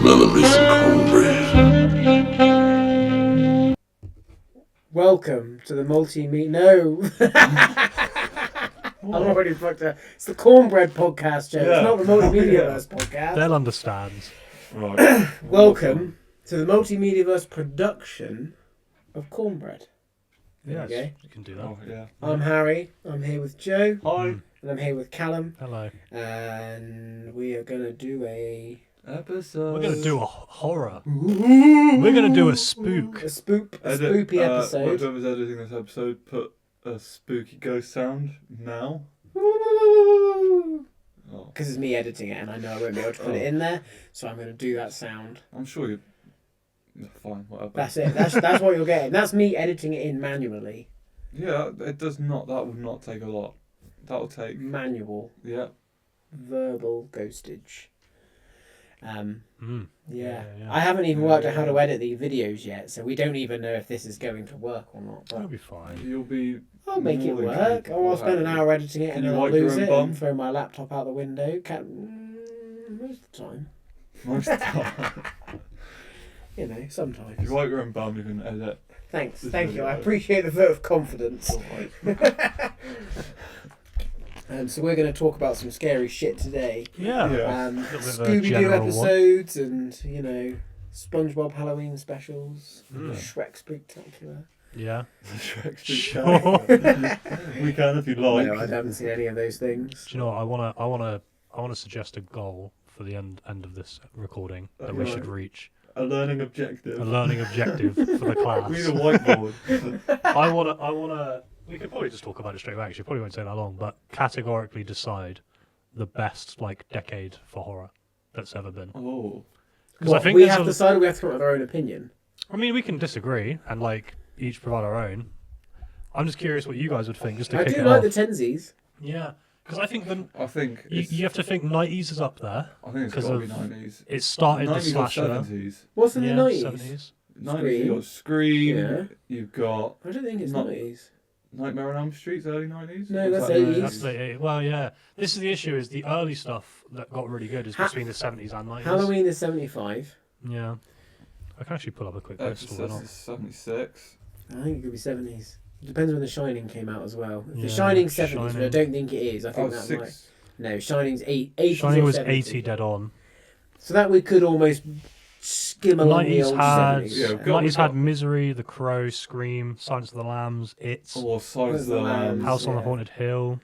smelling me some cornbread. Welcome to the No. I'm already fucked up. It's the Cornbread podcast, Joe. It's not the Multimediaverse podcast. They'll understand. Right. Welcome to the Multimediaverse production of Cornbread. Yes, Okay. you can do that. Oh, yeah. I'm Harry. I'm here with Joe. Hi. And I'm here with Callum. Hello. And we are going to do a Episode. We're going to do a horror. We're going to do a spook. a spoopy episode. Whoever's editing this episode, put a spooky ghost sound now. Oh. Because it's me editing it and I know I won't be able to put it in there. So I'm going to do that sound. I'm sure you. Fine, whatever. That's it. That's what you're getting. That's me editing it in manually. Yeah, it does not. That would not take a lot. That will take. Manual. Yeah. Verbal ghostage. Yeah. I haven't even Yeah, worked out how yeah. to edit the videos yet, so we don't even know if this is going to work or not. That'll But be fine. You'll be. I'll make it more than work. capable Or I'll of spend an having- hour editing it Can and you then I'll wipe your lose own it bum? and throw my laptop out the window. Most of the time. Most of the time. You know, If sometimes. you write your own bum, you can edit. Thanks. This Thank you. I video. appreciate the vote of confidence. Alright. So we're going to talk about some scary shit today. Yeah. Yeah. Little bit of a Scooby-Doo general one. episodes and, you know, SpongeBob Halloween specials, Mm. Shrek Spooktacular. Yeah. Shrek Sure. We can if you like. No, I haven't seen any of those things. Do you know what? I wanna suggest a goal for the end of this recording that we Right. should reach. A learning objective. A learning objective for the class. We need a whiteboard. I wanna. We could probably just talk about it straight away. Actually, probably won't take that long. But categorically decide the best decade for horror that's ever been. Oh. Because I think we there's have decided we have to come up with our own opinion. I mean, we can disagree and each provide our own. I'm just curious what you guys would think, just to I kick do it like off. the Tensies. Yeah, because I think I think it's, you have to think 90s is up there. I think it's 'cause got to be of- 90s. It started the 90s or slasher. 70s. What's in Yeah, the 90s? 70s. 90s, you've got Scream. Yeah. You've got I don't think it's Not- 90s. Nightmare on Elm Street, early 90s. No, Or was that's that 80s. That's well, yeah. This is the issue: is the early stuff that got really good is Ha- between the 70s and 90s. Halloween is 75. Yeah, I can actually pull up a quick list. Or Exorcist not. is 76. I think it could be 70s. Depends when The Shining came out as well. If Yeah, The Shining's 70s, but I Shining. don't think it is. I think Oh, that 6. might. No, Shining's 80s Shining or was 70s. 80 dead on. So that we could almost skim along the 90s old had 70s. Yeah, go- 90s had Misery, The Crow, Scream, Silence of the Lambs, It, Or Silence of the Lambs. House on the yeah. Haunted Hill.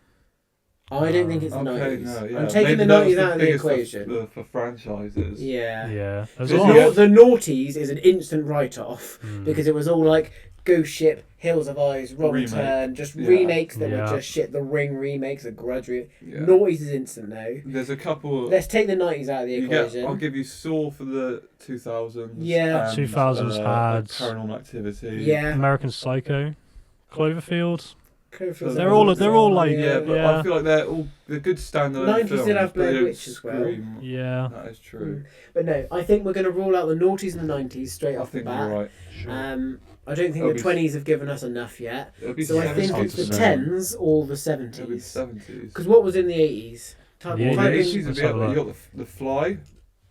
I don't think it's the Okay, 90s. no, yeah. I'm taking Maybe the that was 90s out of the biggest equation. For franchises. Yeah. Yeah, there's The, a lot. the noughties is an instant write-off Mm. because it was all like Ghost Ship, Hills of Eyes, Wrong Remake. Turn, just Yeah. remakes that Yeah. were just shit. The Ring remakes, The Grudge. Yeah. Noughties is instant now. There's a couple. Let's take the 90s out of the You get, equation. I'll give you Saw for the 2000s. Yeah. and, 2000s had- Paranormal Activity. Yeah. American Psycho, Cloverfield. Cloverfield's They're a all- good they're one, all like- Yeah, but Yeah. I feel like they're good standalone 90s films. did have but they Blair don't Witch as well. scream. Yeah. That is true. But no, I think we're going to rule out the noughties and the 90s straight I off the think you're bat. right. I don't think It'll the be- 20s have given us enough yet. It'll be So I think 70s it's the for me. 10s or the It'll be 70s. 70s. Because what was in the 80s? Type The The type in- 80s would Let's be have up a there. You look. got the Fly,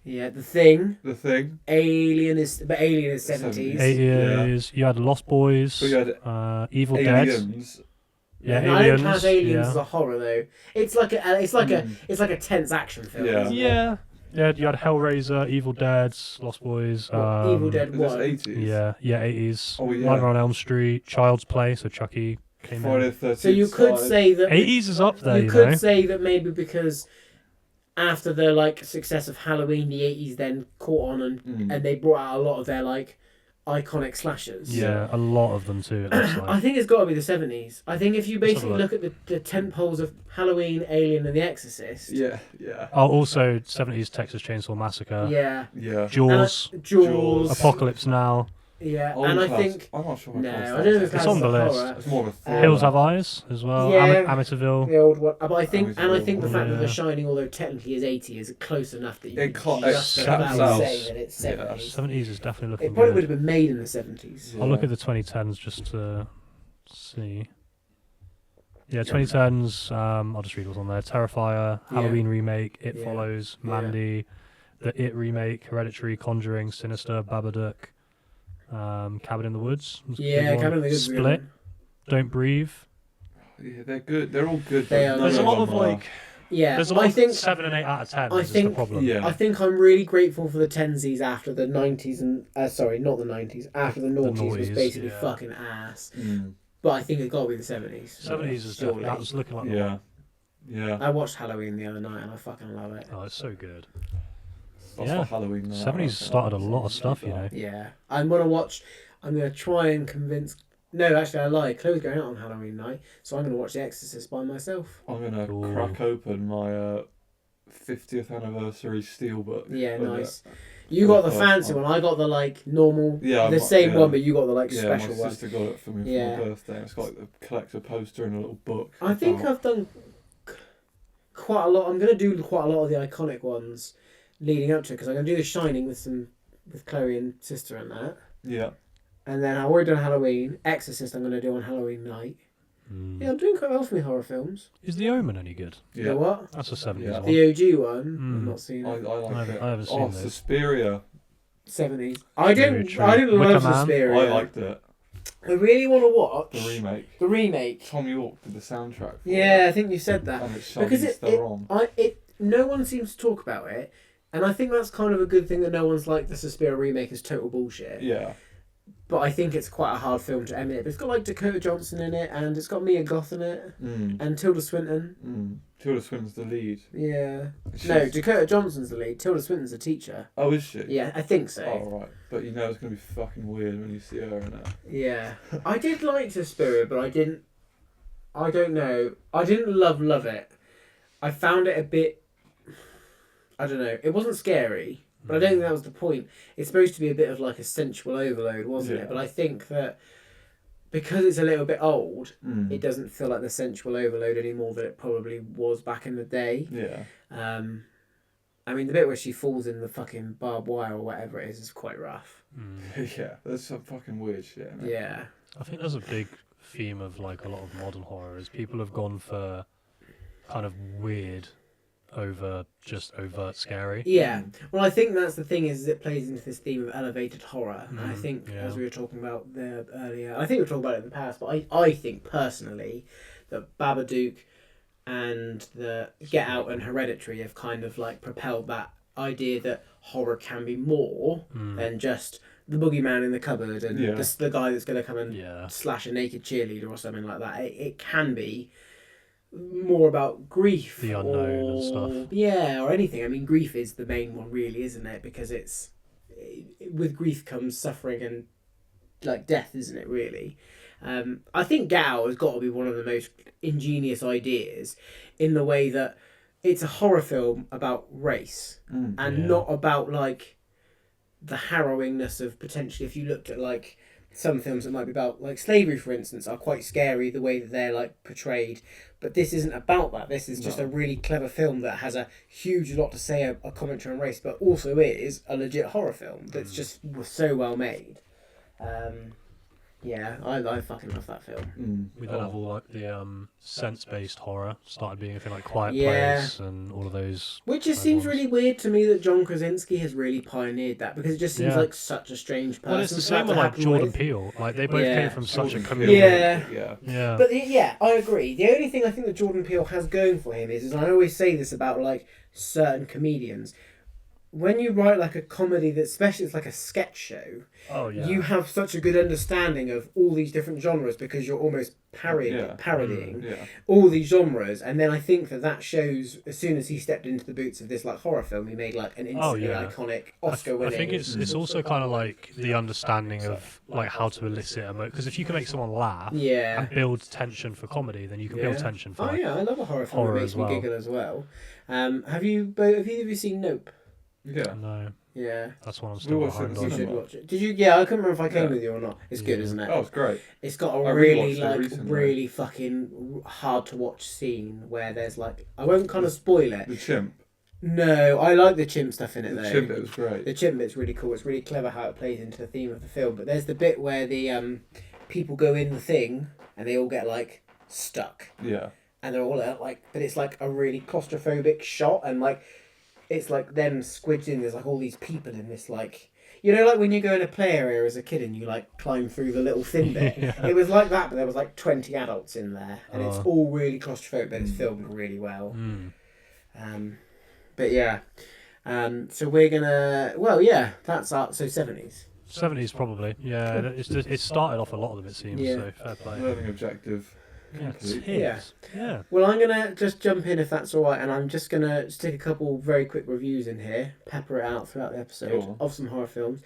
Yeah, The Thing, The Thing. Alien is 70s. 80s. You had Lost Boys. So you had Evil Dead. Aliens. Yeah, No, I don't Aliens. class Aliens yeah. as a horror though. It's like a tense action film. Yeah. isn't it? Yeah. Yeah, you had Hellraiser, Evil Dead, Lost Boys. What, Evil Dead Is this 1. 80s? Yeah, 80s. Oh, yeah. Nightmare on Elm Street, Child's Play, so Chucky came Friday in. the 13th. So you could started. say that 80s is up there, you you could know. say that maybe because after the like success of Halloween, the 80s then caught on and they brought out a lot of their like iconic slashers. Yeah, a lot of them too. It looks I like. think it's got to be the 70s. I think if you Let's have a basically look at the tent poles of Halloween, Alien, and The Exorcist. Yeah, yeah, Oh, also 70s Texas Chainsaw Massacre. Yeah. yeah. Jaws, Jaws. Apocalypse Now, Yeah, Old and I class. think I'm not sure. no, I I don't know if It's that's on the a list. horror. It's more of a thriller. Hills Have Eyes as well. Yeah. Amityville. The old one, but I think, Amityville. and I think the fact that Yeah. The Shining, although technically is 80, is close enough that you It can can't- it just caps about out. say that it's Yeah. 70s. 70s is definitely looking It probably would good. have been made in the 70s. I'll look at the 2010s just to see. Yeah, 2010s. I'll just read what's on there. Terrifier, Yeah. Halloween remake, It Yeah. Follows, Yeah. Mandy, the It remake, Hereditary, Conjuring, Sinister, Babadook, Cabin in the Woods. was a big Yeah, one. Cabin in the Woods. Split, Don't Breathe. Yeah, they're good. They're all good. They but are. none There's a lot them of are- like. Yeah, There's a lot I of think 7 and 8 out of 10. I Is the think- problem. Yeah. I think I'm really grateful for the tensies after the 90s and sorry, not the 90s. After the noughties was noughties, basically yeah. fucking ass. Mm. But I think it got to be the 70s. 70s is surely. definitely. That was looking like the Yeah. one. Yeah. I watched Halloween the other night and I fucking love it. Oh, it's so good. That's Yeah. for Halloween. Now, 70s I started a reckon. lot of stuff, you know. Yeah, I'm gonna try and convince. No, actually, I lied. Chloe's going out on Halloween night, so I'm gonna watch The Exorcist by myself. I'm gonna Ooh. crack open my 50th anniversary steelbook. Yeah, of nice. it. You got the Oh, fancy oh. one. I got the like normal, Yeah, the I- same yeah. one, but you got the like Yeah, special my one. sister got it for me for Yeah. my birthday. It's got like the collector poster and a little book. I think about- I've done quite a lot. I'm gonna do quite a lot of the iconic ones leading up to it because I'm gonna do The Shining with Chloe and sister and that. Yeah. And then I've already done Halloween. Exorcist I'm gonna do on Halloween night. Mm. Yeah, I'm doing quite well for my horror films. Is The Omen any good? You Yeah. know what? That's a 70s Yeah. one. The OG one. I've Mm. not seen I it. like it. I haven't seen Oh, those. Suspiria. 70s. I didn't. True. I didn't Wicker love Man. Suspiria. I liked it. I really want to watch The remake. the remake. Tom York did the soundtrack. For Yeah, it. I think you said that. And it's Because Charlize Theron. No one seems to talk about it, and I think that's kind of a good thing that no one's like the Suspiria remake is total bullshit. Yeah. But I think it's quite a hard film to emulate. But it's got like Dakota Johnson in it, and it's got Mia Goth in it, Mm. and Tilda Swinton. Mm. Tilda Swinton's the lead. Yeah. She's- No, Dakota Johnson's the lead. Tilda Swinton's the teacher. Oh, is she? Yeah, I think so. Oh, right. But you know it's going to be fucking weird when you see her in it. Yeah. I did like Suspiria, but I don't know. I didn't love it. I found it a bit, I don't know. It wasn't scary, but I don't think that was the point. It's supposed to be a bit of like a sensual overload, wasn't Yeah. it? But I think that because it's a little bit old, Mm. it doesn't feel like the sensual overload anymore that it probably was back in the day. Yeah. I mean, the bit where she falls in the fucking barbed wire or whatever it is quite rough. Mm. Yeah. There's some fucking weird shit in it. Yeah. I think there's a big theme of like a lot of modern horror is people have gone for kind of weird over just overt scary. Yeah. Well, I think that's the thing is it plays into this theme of elevated horror. And I Mm, think, yeah. as we were talking about there earlier, I think we were talking about it in the past, but I think personally that Babadook and the Get Out and Hereditary have kind of like propelled that idea that horror can be more than just the boogeyman in the cupboard and Yeah. the guy that's going to come and Yeah. slash a naked cheerleader or something like that. It can be more about grief, The unknown and or, stuff. Yeah, or anything. I mean, grief is the main one, really, isn't it? Because with grief comes suffering and like death, isn't it? Really. I think Get Out has got to be one of the most ingenious ideas in the way that it's a horror film about race Mm. and Yeah. not about like the harrowingness of potentially if you looked at like some films that might be about like slavery, for instance, are quite scary the way that they're like portrayed, but this isn't about that. This is just No. a really clever film that has a huge lot to say, a commentary on race, but also is a legit horror film that's just so well made. Yeah, I fucking love that film. Mm. We then have all like the sense-based horror started being a thing like Quiet Yeah. Place and all of those. Which just Those seems ones. really weird to me that John Krasinski has really pioneered that, because it just seems Yeah. like such a strange person. Well, it's the for same that with to like happen Jordan with. Peele. Like they both Yeah. came from such a Jordan community. Peele. Yeah. Yeah. Yeah. But yeah, I agree. The only thing I think that Jordan Peele has going for him is, and I always say this about like certain comedians, when you write like a comedy that especially it's like a sketch show, Oh yeah. you have such a good understanding of all these different genres because you're almost Yeah. parodying Yeah. all these genres. And then I think that shows as soon as he stepped into the boots of this like horror film, he made like an instantly yeah. iconic I Oscar winning. think it's also kind of like the understanding of like how to elicit emotion, because if you can make someone laugh yeah. and build tension for comedy, then you can build Yeah. tension for Oh like, yeah, I love a horror film horror that makes as me well. giggle as well. Have you either of you seen Nope? Yeah. No, Yeah. that's one I'm We still watched it behind in You on. should cinema. watch it. Did you? Yeah, I couldn't remember if I came Yeah. with you or not. It's good, Yeah. isn't it? Oh, it's great. It's got I a really rewatched it like recently. really fucking hard to watch scene where there's like I won't kind of spoil it. The chimp. No, I like the chimp stuff in it The though. chimp bit was great. The chimp bit's really cool. It's really clever how it plays into the theme of the film. But there's the bit where the people go in the thing and they all get like stuck Yeah. and they're all like, but it's like a really claustrophobic shot and like. it's like them squidged in. There's like all these people in this like. You know, like when you go in a play area as a kid and you like climb through the little thin bit. Yeah. It was like that, but there was like 20 adults in there, and it's Oh. all really claustrophobic, but it's filmed really well. But yeah, so we're gonna. Well, yeah, that's art. So 70s. 70s probably. Yeah, it started off a lot of them, it seems. Yeah. So fair play. Learning objective. Yeah, complete. tits. Yeah. Well, I'm gonna just jump in if that's all right, and I'm just gonna stick a couple very quick reviews in here, pepper it out throughout the episode Go on. of some horror films.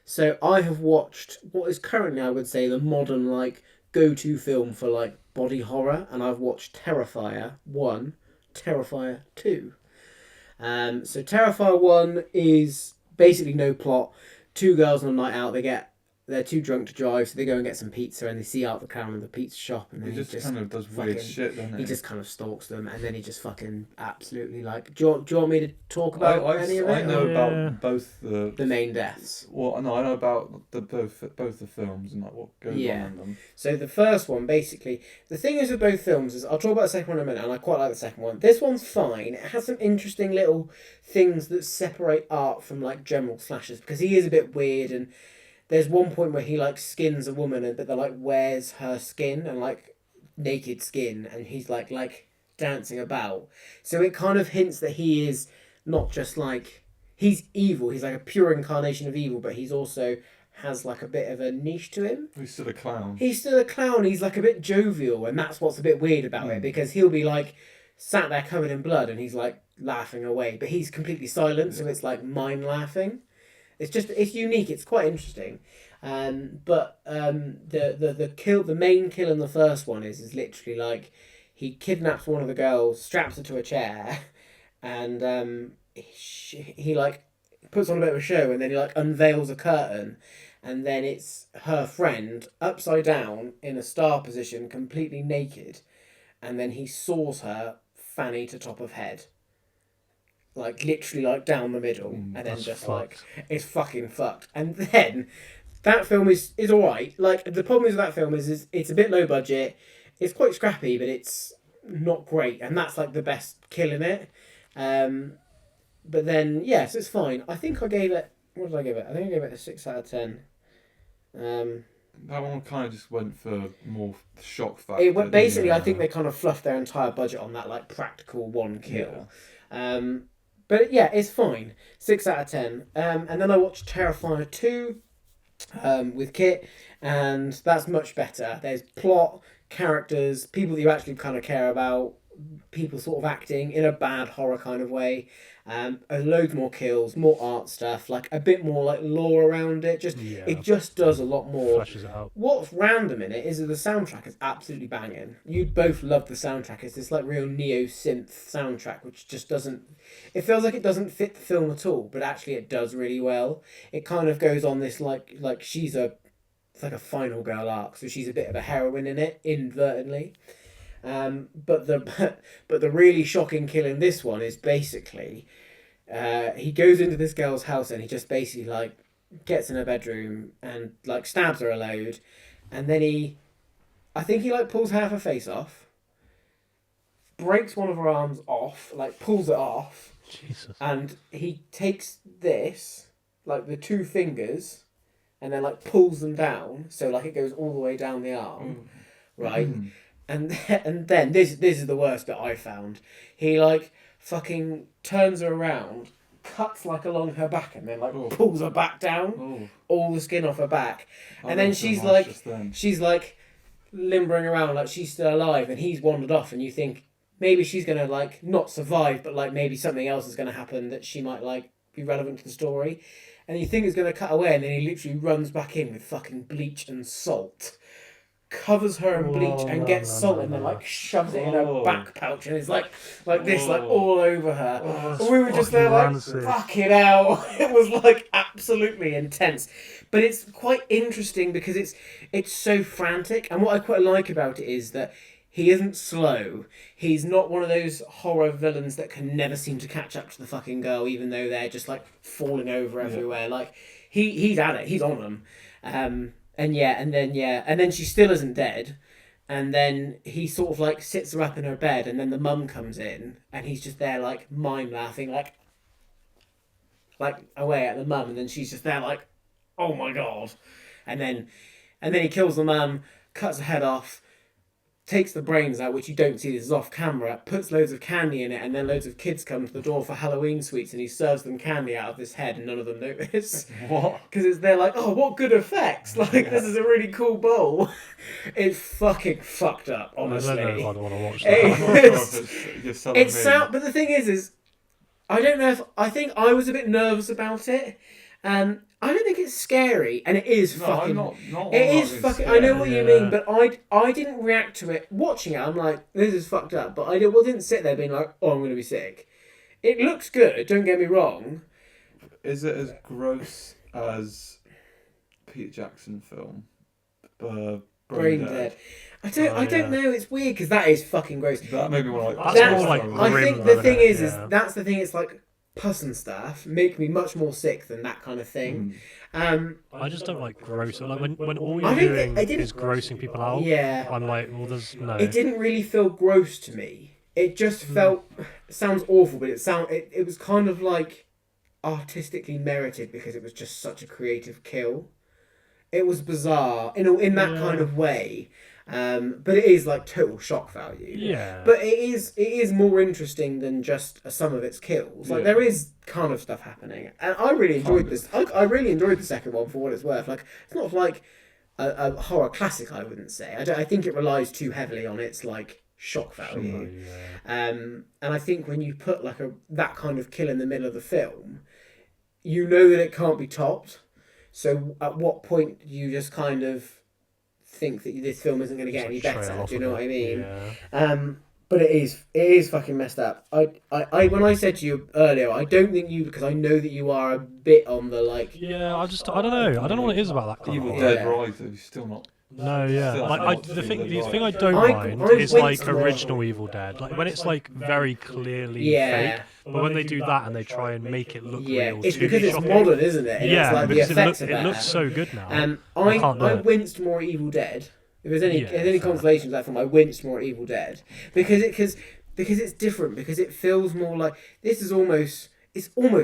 So I have watched what is currently, I would say, the modern like go-to film for like body horror, and I've watched Terrifier 1, Terrifier 2. So Terrifier 1 is basically no plot. Two girls on a night out, they're too drunk to drive, so they go and get some pizza, and they see out the counter of the pizza shop, and then He just kind of does weird shit, doesn't he? he just kind of stalks them, and then he just fucking absolutely like. Do you want me to talk about any of it? I know Yeah. about both the main deaths. Well, no, I know about both the films and like what goes on in them. So the first one, basically, the thing is with both films is I'll talk about the second one in a minute, and I quite like the second one. This one's fine. It has some interesting little things that separate art from like general slashers, because he is a bit weird, and there's one point where he like skins a woman, but they like wears her skin and like naked skin, and he's like dancing about. So it kind of hints that he is not just like he's evil. He's like a pure incarnation of evil, but he's also has like a bit of a niche to him. He's still a clown. He's still a clown. He's like a bit jovial, and that's what's a bit weird about it, because he'll be like sat there covered in blood and he's like laughing away, but he's completely silent, so it's like mime laughing. It's unique. It's quite interesting, but the main kill in the first one is literally like he kidnaps one of the girls, straps her to a chair, and he like puts on a bit of a show, and then he like unveils a curtain, and then it's her friend upside down in a star position, completely naked, and then he saws her fanny to top of head. Like literally like down the middle, and then just fucked. like it's fucking fucked. And then that film is alright. Like the problem is with that film is it's a bit low budget. It's quite scrappy, but it's not great, and that's like the best kill in it. But then yes, it's fine. I think I gave it. What did I give it? I think I gave it a 6 out of 10. That one kind of just went for more shock factor. Basically, I think they kind of fluffed their entire budget on that like practical one kill. Yeah. But yeah, it's fine. 6 out of 10. And then I watched Terrifier 2 with Kit, and that's much better. There's plot, characters, people that you actually kind of care about, people sort of acting in a bad horror kind of way. Loads more kills, more art stuff, like a bit more like lore around it. It just does a lot more. Flashes it out. What's random in it is that the soundtrack is absolutely banging. You'd both love the soundtrack. It's this like real neo synth soundtrack, which just doesn't. It feels like it doesn't fit the film at all, but actually it does really well. It kind of goes on this like she's it's like a final girl arc, so she's a bit of a heroine in it inadvertently. But the really shocking kill in this one is basically he goes into this girl's house and he just basically like gets in her bedroom and like stabs her a load, and then I think he like pulls half her face off, breaks one of her arms off, like pulls it off, Jesus. and he takes this like the two fingers and then like pulls them down, so like it goes all the way down the arm, right? And then this is the worst bit I found. He like fucking turns her around, cuts like along her back, and then like pulls her back down, all the skin off her back, and then she's like limbering around like she's still alive, and he's wandered off, and you think maybe she's gonna like not survive, but like maybe something else is gonna happen that she might like be relevant to the story, and you think it's gonna cut away, and then he literally runs back in with fucking bleach and salt. Covers her in bleach and gets salt and then like shoves it in her back pouch, and it's like this, like all over her. And we were just there like, fucking hell. It was like absolutely intense. But it's quite interesting because it's so frantic, and what I quite like about it is that he isn't slow. He's not one of those horror villains that can never seem to catch up to the fucking girl, even though they're just like falling over everywhere. Like he's at it. He's on them. And then she still isn't dead, and then he sort of like sits her up in her bed, and then the mum comes in, and he's just there like mime laughing, like like away at the mum, and then she's just there like, oh my god, and then he kills the mum, cuts her head off, takes the brains out, which you don't see, this is off camera, puts loads of candy in it, and then loads of kids come to the door for Halloween sweets, and he serves them candy out of this head, and none of them notice. What? Because they're like, oh, what good effects! Like, this is a really cool bowl. It's fucking fucked up, honestly. I don't know if I'd want to watch that. But the thing is I don't know if I think I was a bit nervous about it. I don't think it's scary, and it is fucking. Not it is fucking. scary. I know what you mean, but I didn't react to it watching it. I'm like, this is fucked up, but I didn't sit there being like, oh, I'm gonna be sick. It looks good. Don't get me wrong. Is it as gross as Peter Jackson film? Brain Dead. I don't know. It's weird because that is fucking gross. That made me want to That's That's more like I grim, think the though, thing isn't is it? Yeah. that's the thing. It's like pus and stuff make me much more sick than that kind of thing. I just don't like gross. Like when all I you're don't doing think- is grossing people out. Yeah. I'm like, well, there's no. It didn't really feel gross to me. It just felt. It sounds awful, but it was kind of like artistically merited because it was just such a creative kill. It was bizarre in that kind of way, but it is like total shock value. Yeah. But it is more interesting than just some of its kills. Like there is kind of stuff happening, and I really enjoyed this. I really enjoyed the second one for what it's worth. Like it's not like a horror classic, I wouldn't say. I think it relies too heavily on its like shock value. And I think when you put like that kind of kill in the middle of the film, you know that it can't be topped. So at what point do you just kind of think that this film isn't going to get any better? Do you know what I mean? Yeah. But it is fucking messed up. I when I said to you earlier, I don't think you, because I know that you are a bit on the like. Yeah, I don't know. I don't know what it is about that kind Evil of Dead Yeah. Rise, though, still not. No, yeah. Still Like not the thing Evil Dead I Rise. don't mind I is went like to- original Evil Dead. Like when it's like very clearly Yeah. fake. But when they do that and they try and make it look Yeah, real, it's to because be it's shocking. modern, isn't it? And Yeah, it's like the because effects it are better. looks so good now. I can't do it. winced more at Evil Dead. If there's any Yeah, any fair. consolation with that film, I winced more at Evil Dead because it's different, because it feels more like it's almost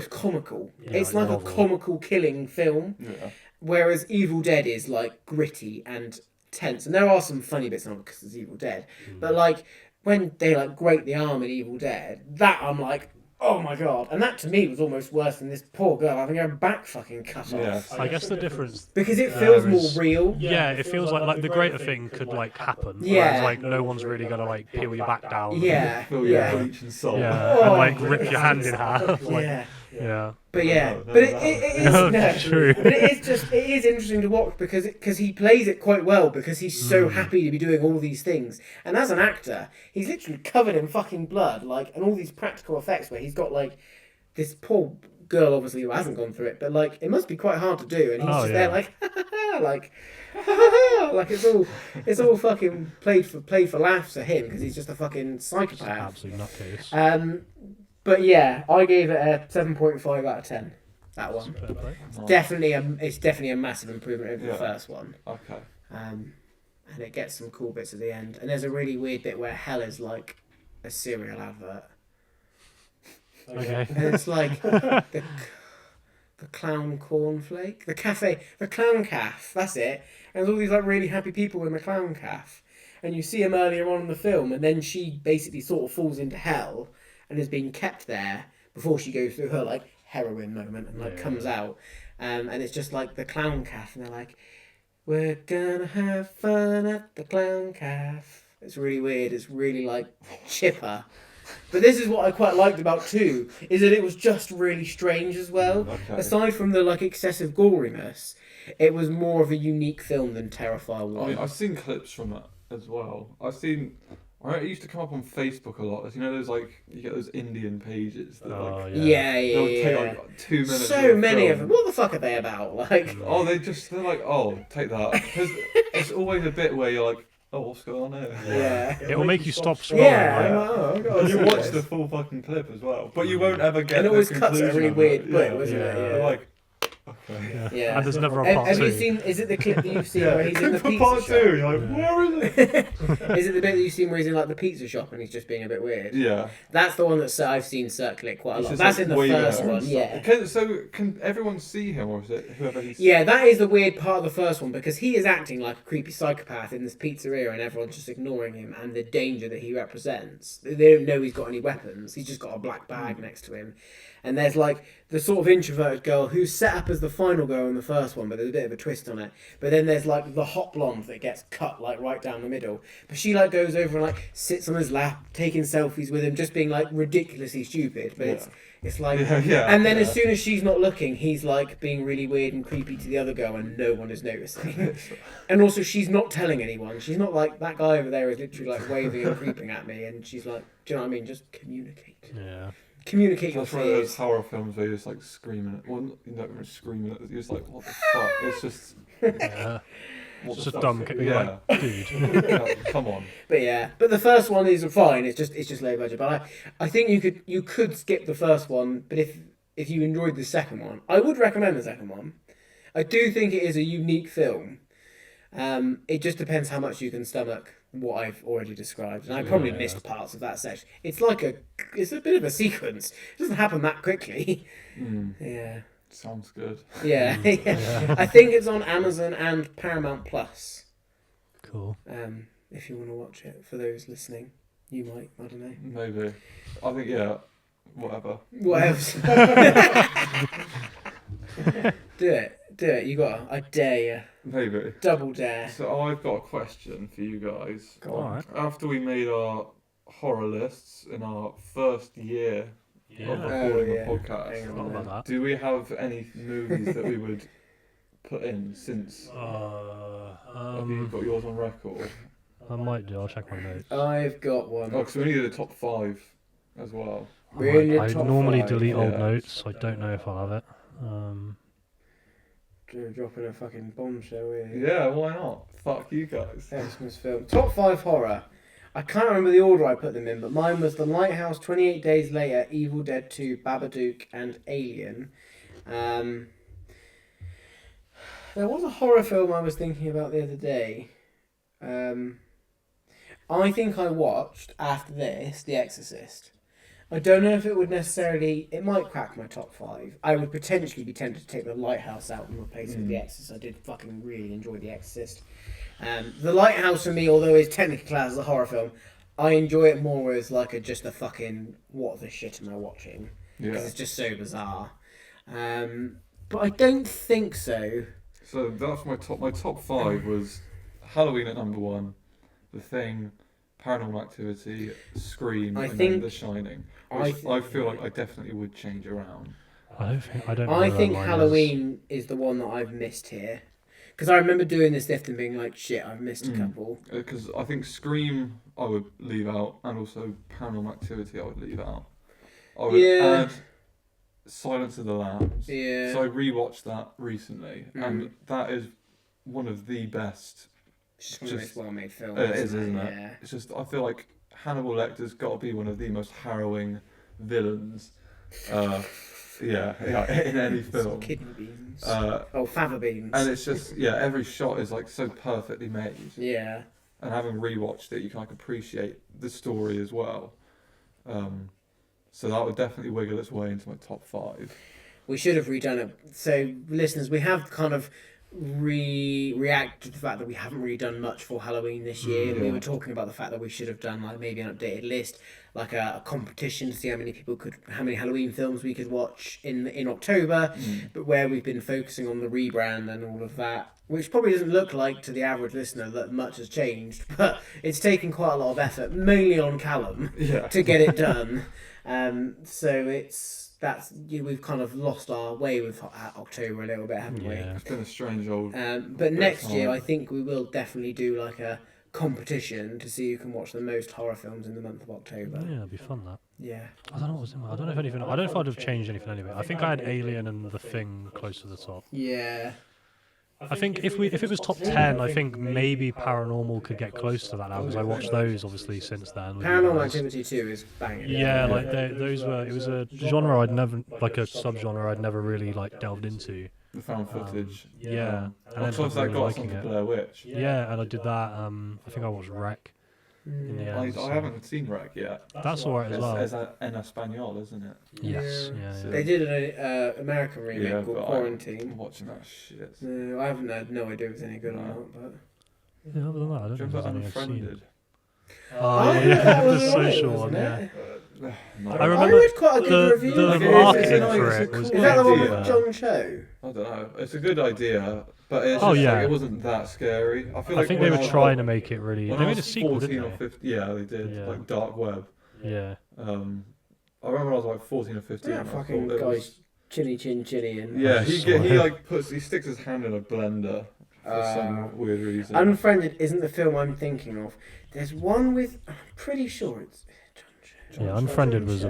comical. Yeah, It's like like a novel. comical killing film, Yeah. whereas Evil Dead is like gritty and tense. And there are some funny bits on it because it's Evil Dead, but like when they like grate the arm in Evil Dead, that I'm like, oh my god! And that to me was almost worse than this poor girl having her back fucking cut Yeah. off. I guess the difference. Because it feels There more is- real. Yeah, it feels like the greater thing could like happen. Yeah. Whereas, like no one's really gonna like peel your back down. Yeah, Fill your yeah. bleach and salt. Yeah, Oh. and like rip your hand in half. Like, Yeah. yeah. But yeah, No, but it no. is No, no, true. But it is interesting to watch because he plays it quite well, because he's so happy to be doing all these things, and as an actor, he's literally covered in fucking blood, like, and all these practical effects where he's got like this poor girl, obviously, who hasn't gone through it, but like it must be quite hard to do, and he's Oh, just yeah. there like like like it's all fucking played for laughs for him because he's just a fucking psychopath. Absolute nutcase. But yeah, I gave it a 7.5 out of 10. That one. Fair play. It's definitely a massive improvement over the Yeah. first one. Okay. And it gets some cool bits at the end. And there's a really weird bit where hell is like a cereal advert. Okay. And it's like the clown cornflake, the clown calf. That's it. And there's all these like really happy people in the clown calf. And you see him earlier on in the film, and then she basically sort of falls into hell and is being kept there before she goes through her like heroin moment and like comes out. And it's just like the clown calf, and they're like, we're gonna have fun at the clown calf. It's really weird. It's really like chipper. But this is what I quite liked about 2, is that it was just really strange as well. Okay. Aside from the like excessive goriness, it was more of a unique film than Terrifier 1. I mean, I've seen clips from it as well. It used to come up on Facebook a lot. You know, those like you get those Indian pages that like yeah. they'll take like 2 minutes. So of a many of film. them. What the fuck are they about? Like, Oh, they're like, oh, take that. Because it's always a bit where you're like, oh, what's going on here? yeah. It will make you stop scrolling. Yeah, right? I know. And you watch the full fucking clip as well, but you won't ever get And it the always cuts at a conclusion really of weird it. bit, Yeah. wasn't it? Yeah. You're Yeah. like, Okay. Yeah. And there's never a Have, part have two. you seen? Is it the clip that you've seen where he's in the For pizza part shop? 2, you're like, where is it? Is it the bit that you've seen where he's in like the pizza shop and he's just being a bit weird? Yeah. That's the one that I've seen circulate quite a He's lot. just, That's like, in the waving first at her one, and stuff. yeah. Can everyone see him, or is it whoever he's... Yeah, that is the weird part of the first one because he is acting like a creepy psychopath in this pizzeria and everyone's just ignoring him and the danger that he represents. They don't know he's got any weapons. He's just got a black bag next to him. And there's like the sort of introverted girl who's set up as the final girl in the first one, but there's a bit of a twist on it. But then there's like the hot blonde that gets cut like right down the middle. But she like goes over and like sits on his lap, taking selfies with him, just being like ridiculously stupid. But it's like, and then as soon as she's not looking, he's like being really weird and creepy to the other girl, and no one is noticing. And also, she's not telling anyone. She's not like that guy over there is literally like waving and creeping at me, and she's like, do you know what I mean? Just communicate. Yeah. Communicate your That's one of those fears. horror films where you're just like screaming at... Well, you're not even screaming at it. You're just like, what the fuck? It's just... Yeah. What It's the just fuck? dumb. You're like, dude. Yeah, come on. But the first one is fine. It's just low budget. But I think you could skip the first one. But if you enjoyed the second one, I would recommend the second one. I do think it is a unique film. It just depends how much you can stomach what I've already described, and I probably missed parts of that section. It's a bit of a sequence. It doesn't happen that quickly. Yeah. Sounds good. Yeah. I think it's on Amazon and Paramount Plus. Cool. If you want to watch it, for those listening, you might. I don't know. Maybe. I think, yeah, whatever. What else? Do it. You got to. I dare you. Maybe. Double dare. So I've got a question for you guys. Go on. Alright. After we made our horror lists in our first year of Yeah. recording yeah. the podcast, Hang Forgot on about then. that. do we have any movies that we would put in since... Have you got yours on record? I might do. I'll check my notes. I've got one. Oh, because we needed a top 5 as well. Really I top normally five? delete old Yeah. notes, so I don't know if I'll have it. Dropping a fucking bombshell here. Yeah, why not? Fuck you guys. Christmas film. Top 5 horror. I can't remember the order I put them in, but mine was The Lighthouse, 28 Days Later, Evil Dead 2, Babadook, and Alien. There was a horror film I was thinking about the other day. I think I watched, after this, The Exorcist. I don't know if it would necessarily... It might crack my top 5. I would potentially be tempted to take The Lighthouse out and replace it with The Exorcist. I did fucking really enjoy The Exorcist. The Lighthouse for me, although it's technically classed as a horror film, I enjoy it more as like just a fucking what the shit am I watching? Because it's just so bizarre. But I don't think so. So that's my top. My top 5 was Halloween at number 1, The Thing, Paranormal Activity, Scream, and then The Shining. Which I feel like I definitely would change around. I don't know. I where think mine is. Halloween is the one that I've missed here. Because I remember doing this lift and being like, shit, I've missed a couple. Because I think Scream I would leave out, and also Paranormal Activity I would leave out. I would add Silence of the Lambs. Yeah. So I rewatched that recently, and that is one of the best. It's just one of the most well-made films. It is, isn't it? Yeah. It's just I feel like Hannibal Lecter's got to be one of the most harrowing villains. In any film. Kidney beans. Fava beans. And it's just every shot is like so perfectly made. Yeah. And having rewatched it, you can like appreciate the story as well. So that would definitely wiggle its way into my top 5. We should have redone it. So, listeners, we have kind of reacted to the fact that we haven't really done much for Halloween this year. Yeah. We were talking about the fact that we should have done like maybe an updated list, like a competition to see how many Halloween films we could watch in October, but where we've been focusing on the rebrand and all of that, which probably doesn't look like to the average listener that much has changed, but it's taken quite a lot of effort, mainly on Callum, to get it done. So we've kind of lost our way with October a little bit, haven't we? It's been a strange old... But next year, I think we will definitely do like a competition to see who can watch the most horror films in the month of October. Yeah, it'd be fun that. Yeah. I don't know what was in there. I don't know if anything. I don't know if I'd have changed anything anyway. I think I had Alien and The Thing close to the top. Yeah. I think if it was top 10, I think maybe Paranormal could get close to that now because I watched those obviously since then. Paranormal Activity 2 is banging. Yeah, like those were. It was a genre I'd never, like a subgenre I'd never really like delved into. The found footage. Yeah, and I Plus, ended that up really got liking something it. Blair Witch. Yeah, and I did that. I think I watched Wreck. In the end, I haven't seen Wreck yet. That's alright as well. It's en español, isn't it? Yes, yeah. They did an American remake Yeah, called but Quarantine. I'm watching that shit. I haven't had no idea if it's any good or not, but. Yeah, other than that, I don't Do you think there's remember any I've seen. Unfriended? Oh yeah, yeah, that the was alright, social one. wasn't Yeah. it? I remember read quite a good review. the Like, it's marketing annoying, for it's a it was cool Is that the one idea. with John Cho? I don't know. It's a good idea, but it's Oh, just yeah. like, it wasn't that scary. I feel I like think they when were I- trying to make it really. when They I made a was sequel, 14 didn't or they? 15, yeah, they did. Yeah. Like Dark Web. Yeah. I remember when I was like 14 or 15. Yeah, I fucking thought it guy's was- chinny chin chinny and. Yeah, Sorry. he sticks his hand in a blender for some weird reason. Unfriended isn't the film I'm thinking of. There's one with. I'm pretty sure it's. John Cho. Yeah, Unfriended was a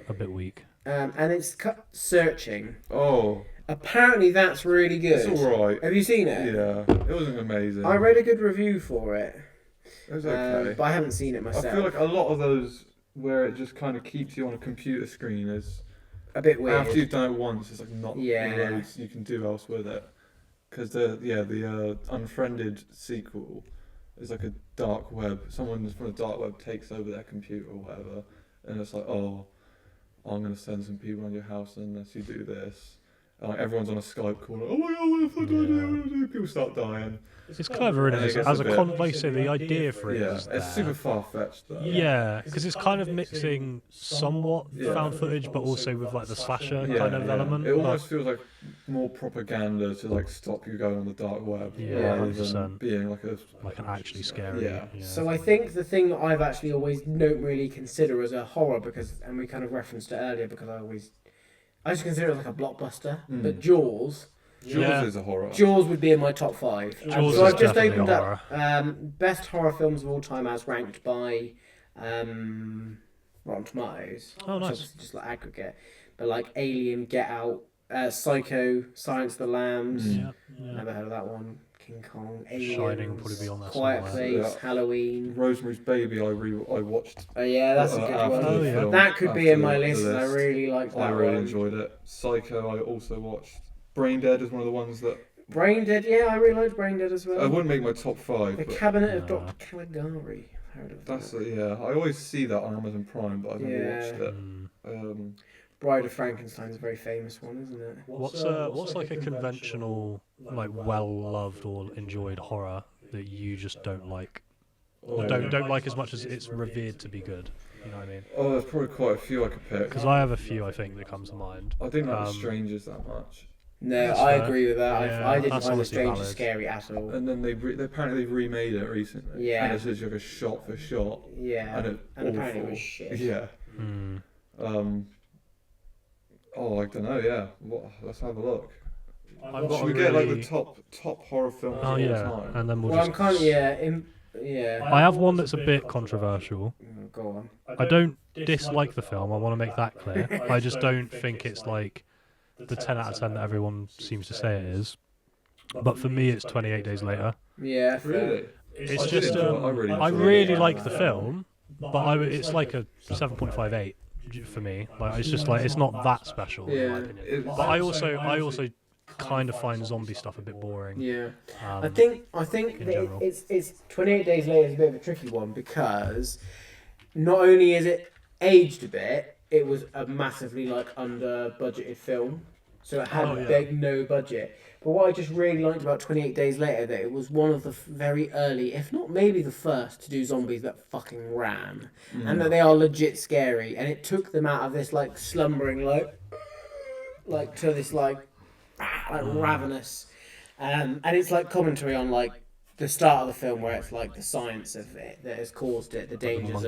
Cho. bit weak. And it's Searching. Oh, Apparently that's really good. it's alright. Have you seen it? Yeah, it wasn't amazing. I read a good review for it, It was okay. but I haven't seen it I myself. feel like a lot of those where it just kind of keeps you on a computer screen is a bit weird. after you've done it once, it's like not Yeah. loads you can do else with it. Because the Unfriended sequel is like a dark web. Someone from the dark web takes over their computer or whatever, and it's like, oh, I'm gonna send some people on your house unless you do this. And like everyone's on a Skype call. Like, oh my god, what the fuck do I do? People start dying. It's clever, isn't And it? it gets As a a bit- like I say, the idea for it Yeah, is it's there. super far fetched though. Yeah, because it's kind of mixing somewhat Yeah. found footage, but also with like the slasher Yeah, kind of yeah. element. It but- almost feels like more propaganda to like stop you going on the dark web, Yeah, rather 100%. than being like a like an actually scary. Yeah. So I think the thing that I've actually always don't really consider as a horror and we kind of referenced it earlier because I just consider it like a blockbuster. Mm. But Jaws Yeah. is a horror. would be in my top 5. Jaws So is I've just definitely opened a up best horror films of all time as ranked by Rotten Tomatoes. Oh, nice. Which is just like aggregate. But like Alien, Get Out, Psycho, Silence of the Lambs. Mm. Yeah, yeah. Never heard of that one. King Kong, Aliens, Shining will probably be on there Quiet somewhere. Place, Yeah. Halloween. Rosemary's Baby, I watched. Oh yeah, that's a good after one. the Oh, yeah. film, That could be after in my the list. I really liked that I really one. enjoyed it. Psycho, I also watched. Brain Dead is one of the ones that Brain Dead, yeah, I really liked Brain Dead as well. I wouldn't make my top 5. The But Cabinet of No. Dr. Caligari. I've heard of that's that. I always see that on Amazon Prime, but I've never Yeah. watched it. Mm. Bride of Frankenstein's a very famous one, isn't it? What's like a conventional, like well loved or enjoyed horror that you just don't like, or don't like as much as it's revered to be good? You know what I mean? Oh, there's probably quite a few I could pick. Because I have a few I think that come to mind. I didn't like The Um, Strangers that much. No, That's I fair. agree with that. Yeah, I didn't that's find The honestly Stranger valid. scary at all. And then they apparently remade it recently. Yeah. And it's just like a shot for shot. Yeah. And it's And apparently it awful. was shit. Yeah. Mm. I don't know. Yeah. Let's have a look. I've got Should we a get like really- the top horror films Oh of yeah, all time? and then we'll Well, I'm just. kind of, yeah. I have one that's a bit controversial. Go on. I don't dislike the film. I want to make that clear. I just don't think it's like the 10 out of 10 that everyone seems to say it is. But for me, it's 28 Days Later. Yeah, fair. Really? It's I just did enjoy- I really I enjoyed really it. like the film, but it's like a 7.58 for me. Like it's just like it's not that special in my Yeah. opinion. But I also kind of find zombie stuff a bit boring. Yeah. Um, I think in that general. it's 28 Days Later is a bit of a tricky one because not only is it aged a bit, it was a massively like under budgeted film, so it had Oh, yeah. big no budget. But what I just really liked about 28 Days Later that it was one of the very early, if not maybe the first, to do zombies that fucking ran, and that they are legit scary, and it took them out of this like slumbering like to this like ravenous, and it's like commentary on like the start of the film where it's like the science of it that has caused it, the dangers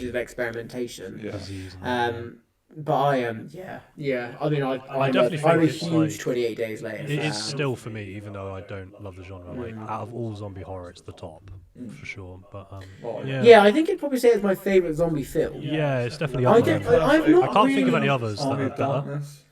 of experimentation. Yeah. disease and But I am, yeah. I mean, I definitely I'm a think it's huge like- 28 Days Later. it is fan. still for me, even though I don't love the genre. Like out of all zombie horror, it's the top for sure. But Oh, yeah, Yeah, I think I'd probably say it's my favourite zombie film. Yeah, it's definitely I up there. don't. I've not I can't think of really- any others that Army are of better. Darkness.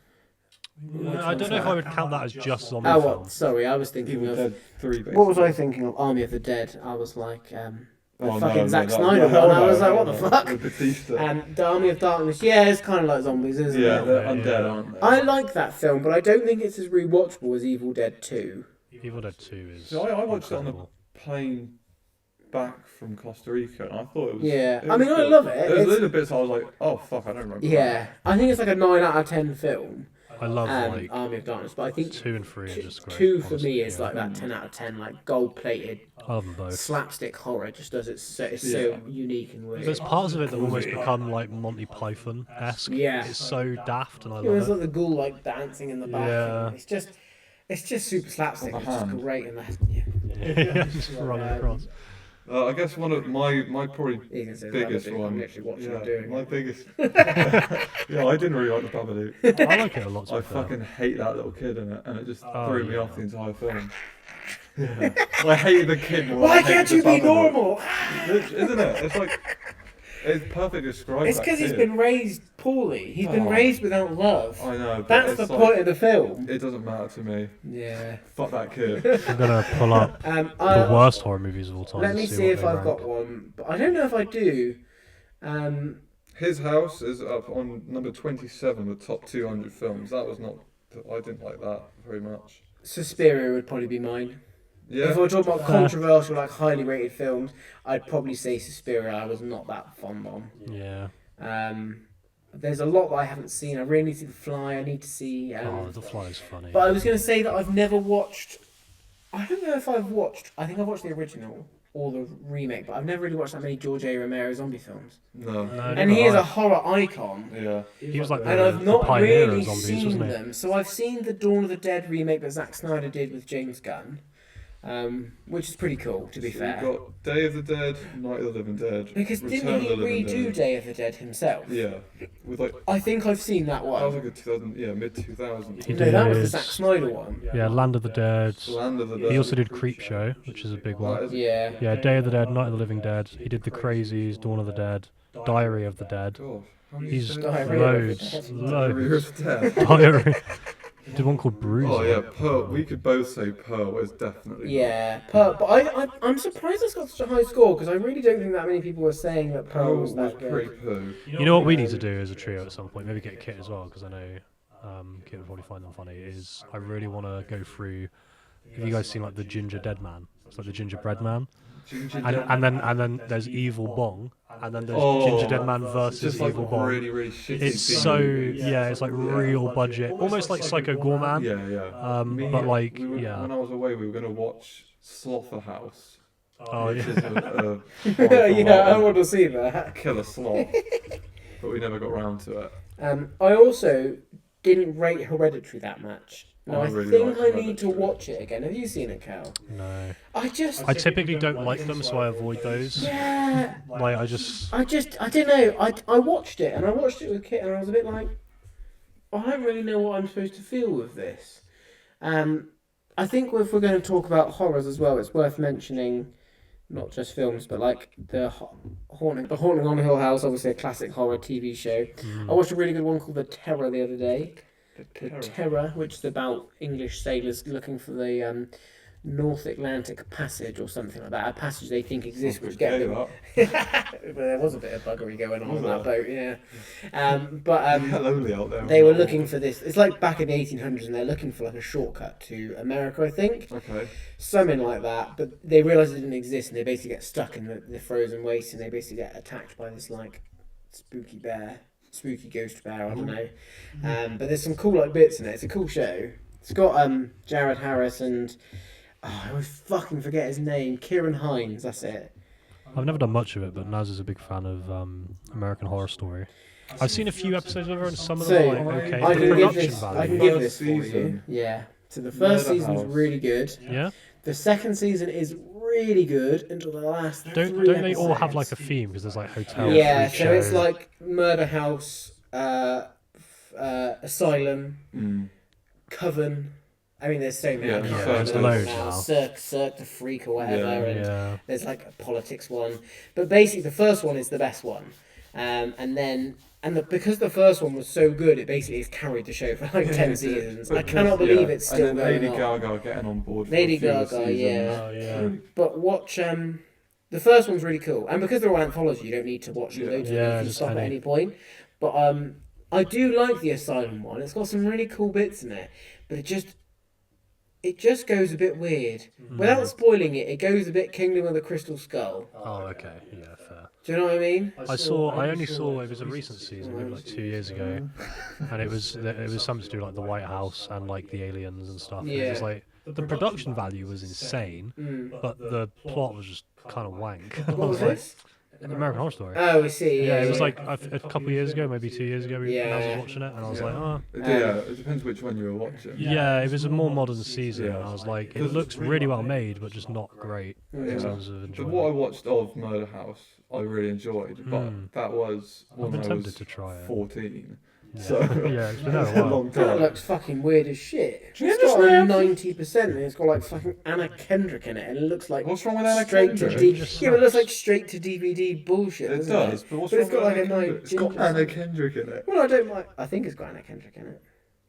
I I don't know if I would count that as just zombie Oh, film. well, sorry, I was thinking Evil of... Dead 3, basically. What was I thinking of? Army of the Dead. I was like... the Oh, fucking no, Zack no, Snyder no, one. I no, was like, no, what the no. fuck? With Batista. And the Army of Darkness, yeah, it's kind of like zombies, isn't Yeah, it? they're Yeah. undead, aren't they? I like that film, but I don't think it's as rewatchable as Evil Dead 2. Evil Dead 2 is. So I watched incredible. it on the plane back from Costa Rica, and I thought it was. Yeah, it I was mean, I good. love it. There's It's- little bits I was like, oh fuck, I don't remember. Yeah, I think it's like a 9 out of 10 film, I love like Army of Darkness, but I think 2 and 3 are just great. 2 for honestly, me is yeah. like that 10 out of 10, like gold-plated I love them both. slapstick horror. Just does it so it's Yeah. so unique and weird. There's parts of it that almost become like Monty Python-esque. Yeah. It's so daft and I You know, love there's it. like the ghoul like dancing in the back. Yeah. And it's just super slapstick. On It's the just hand. great. And yeah. Yeah, just running across. I guess one of my probably You can say biggest Babadook, I'm one. literally watching Yeah, it doing my it. biggest. Yeah, I didn't really like the Babadook. I like it a lot. To I be fair. fucking hate that little kid in it, and it just Oh, threw me yeah. off the entire film. Yeah. I hated the kid more. Why than I can't hated you the be Babadook. normal? Isn't it? It's like it's perfect to describe. It's that because he's kid. been raised poorly. He's been Oh. raised without love. I know. But That's it's the like, point of the film. It doesn't matter to me. Yeah. Fuck that kid. I'm gonna pull up the worst horror movies of all time. Let and me see see what if they I've rank. got one, but I don't know if I do. His House is up on number 27 of the top 200 films. That was not. I didn't like that very much. Suspiria would probably be mine. Yeah. If we're talking about controversial, like highly rated films, I'd probably say Suspiria. I was not that fond on. Yeah. There's a lot that I haven't seen. I really need to see The Fly. I need to see. Oh, The Fly is funny. But I was going to say that I've never watched. I don't know if I've watched. I think I've watched the original or the remake, but I've never really watched that many George A. Romero zombie films. No. No, And neither he is I. a horror icon. Yeah. He was like And the, I've the not pioneer really of zombies, seen wasn't he? them. So I've seen the Dawn of the Dead remake that Zack Snyder did with James Gunn, which is pretty cool, to be So fair. You've got Day of the Dead, Night of the Living Dead. Because Return didn't of he the Living redo Dead. Day of the Dead himself? Yeah. With like I think I've seen that that was one. like a 2000, mid 2000s. He No, that was the did- Zack Snyder one. Yeah, Land of the Dead. Land of the Dead. He also did Creep Show, which is a big That one. is- Yeah. Yeah, Day of the Dead, Night of the Living Dead. He did The Crazies, Dawn of the Dead, Diary of the Dead. God, how many He's dead- Diary of the loads, Dead. Diary loads. of the Dead. Diary. He did one called Bruiser. Oh yeah, Pearl. We could both say Pearl is definitely. Yeah, but I'm surprised it's got such a high score because I really don't think that many people were saying that Pearl Pearl was was that pretty good. poo. You know what we need to do as a trio at some point? Maybe get Kit as well, because I know Kit would probably find them funny. Is I really want to go through. Have you guys seen like the Ginger Dead Man? It's like the Gingerbread Man, and then there's Evil Bong, and then there's Ginger Dead Man versus just like Evil Bong. really, really shitty. It's B so movies. yeah, it's like real budget, almost like Psycho Gorman. Yeah, yeah. But like we were, yeah. when I was away, we were going to watch Slaughterhouse. Oh which yeah. is a Yeah, I want to see that. killer sloth, but we never got round to it. I also didn't rate Hereditary that much. Now, I really think like I need to Hereditary. watch it again. Have you seen it, Cal? No. I I typically don't like them, so I avoid those. yeah. Like I just I don't know. I watched it and I watched it with Kit and I was a bit like, I don't really know what I'm supposed to feel with this. I think if we're going to talk about horrors as well, it's worth mentioning not just films, but like the Haunting on Hill House, obviously a classic horror TV show. I watched a really good one called The Terror the other day. The Terror, which is about English sailors looking for the North Atlantic Passage or something like that. A passage they think exists, which get them. Well, there was a bit of buggery going on that boat, yeah. But lonely out there. they were looking for this. It's like back in the 1800s, and they're looking for like a shortcut to America, I think. Okay. Something like that. But they realise it didn't exist, and they basically get stuck in the frozen waste, and they basically get attacked by this like spooky ghost bear. I don't know. But there's some cool like bits in it. It's a cool show. It's got Jared Harris and I always fucking forget his name. Kieran Hines. That's it. I've never done much of it, but Naz is a big fan of American Horror Story. I've seen a few episodes of her, and some of them are like okay. I The can give production this. I value. can give First this for you. season. Yeah. So the first Murder season's House. really good. Yeah. The second season is really good until the last. Don't three they all have episodes. like a theme? Because there's like hotel. Yeah. freak So it's show. like Murder House, Asylum, Coven. I mean, there's so many. Yeah, I can't yeah, remember there's them loads now. now. Cirque the Freak or whatever. Yeah, and Yeah. there's like a politics one. But basically, the first one is the best one. Because the first one was so good, it basically has carried the show for like 10 seasons. I cannot believe it's still and then going Lady on. Gaga getting on board. Lady Gaga, yeah. Oh, yeah. But watch the first one's really cool, and because they're all anthology, you don't need to watch loads of them. You can stop at any point. But I do like the Asylum one. It's got some really cool bits in it, but it just goes a bit weird. Without spoiling it, it goes a bit Kingdom of the Crystal Skull. Oh, okay. Yeah, fair. Do you know what I mean? I only saw it was a recent season, maybe like 2 years ago, and it was something to do like the White House and like the aliens and stuff. And it was like the production value was insane, but the plot was just kind of wank. What was this? American Horror Story. Oh, I see. Yeah, it was like a couple of years ago, maybe 2 years ago. When I was watching it, and I was like, oh. Yeah, it depends which one you were watching. Yeah, it was a more modern season, and I was like, it looks really well made, but just not great in terms of But enjoyment. what I watched of Murder House, I really enjoyed, but that was when I was to try it. 14. Yeah. So Yeah, it's been there a a while. long That time. looks fucking weird as shit. It's got like 90%, and it's got like fucking Anna Kendrick in it, and it looks like What's wrong with Anna straight Kendrick? to yeah, but it looks like straight to DVD bullshit. It doesn't does, but what's But it's wrong got with like a Anna nice Kendrick? It's got ginger Anna scene. Kendrick in it. Well, I don't like. I think it's got Anna Kendrick in it.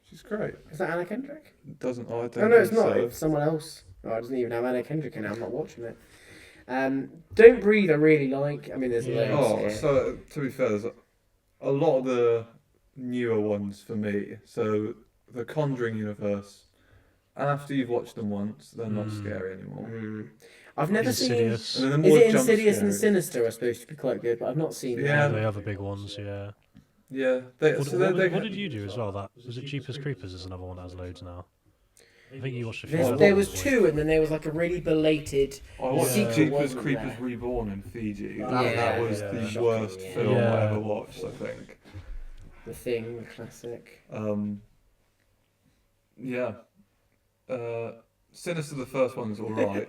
She's great. Is that Anna Kendrick? It doesn't. Oh, I don't. Oh no, it's think not. so. It's someone else. Oh, it doesn't even have Anna Kendrick in it. I'm not watching it. Don't Breathe. I really like. I mean, there's loads. Oh, here. so to be fair, there's a lot of the newer ones for me. So the Conjuring universe, and after you've watched them once, they're not scary anymore. I've never Insidious. seen. And then the Is more it jump Insidious and scares- Sinister are supposed to be quite good, but I've not seen Yeah. them. The other big ones, yeah. Yeah. What did you do as well? That was it. Jeepers Creepers is another one that has loads now. I think you watched a few. There was two, and then there was like a really belated. I watched sequel, Jeepers wasn't Creepers there? Reborn in Fiji. That, Yeah. that was Yeah. the Shocking, worst yeah. film I Yeah. ever watched, I think. The Thing, classic. Yeah. Sinister, the first one's alright,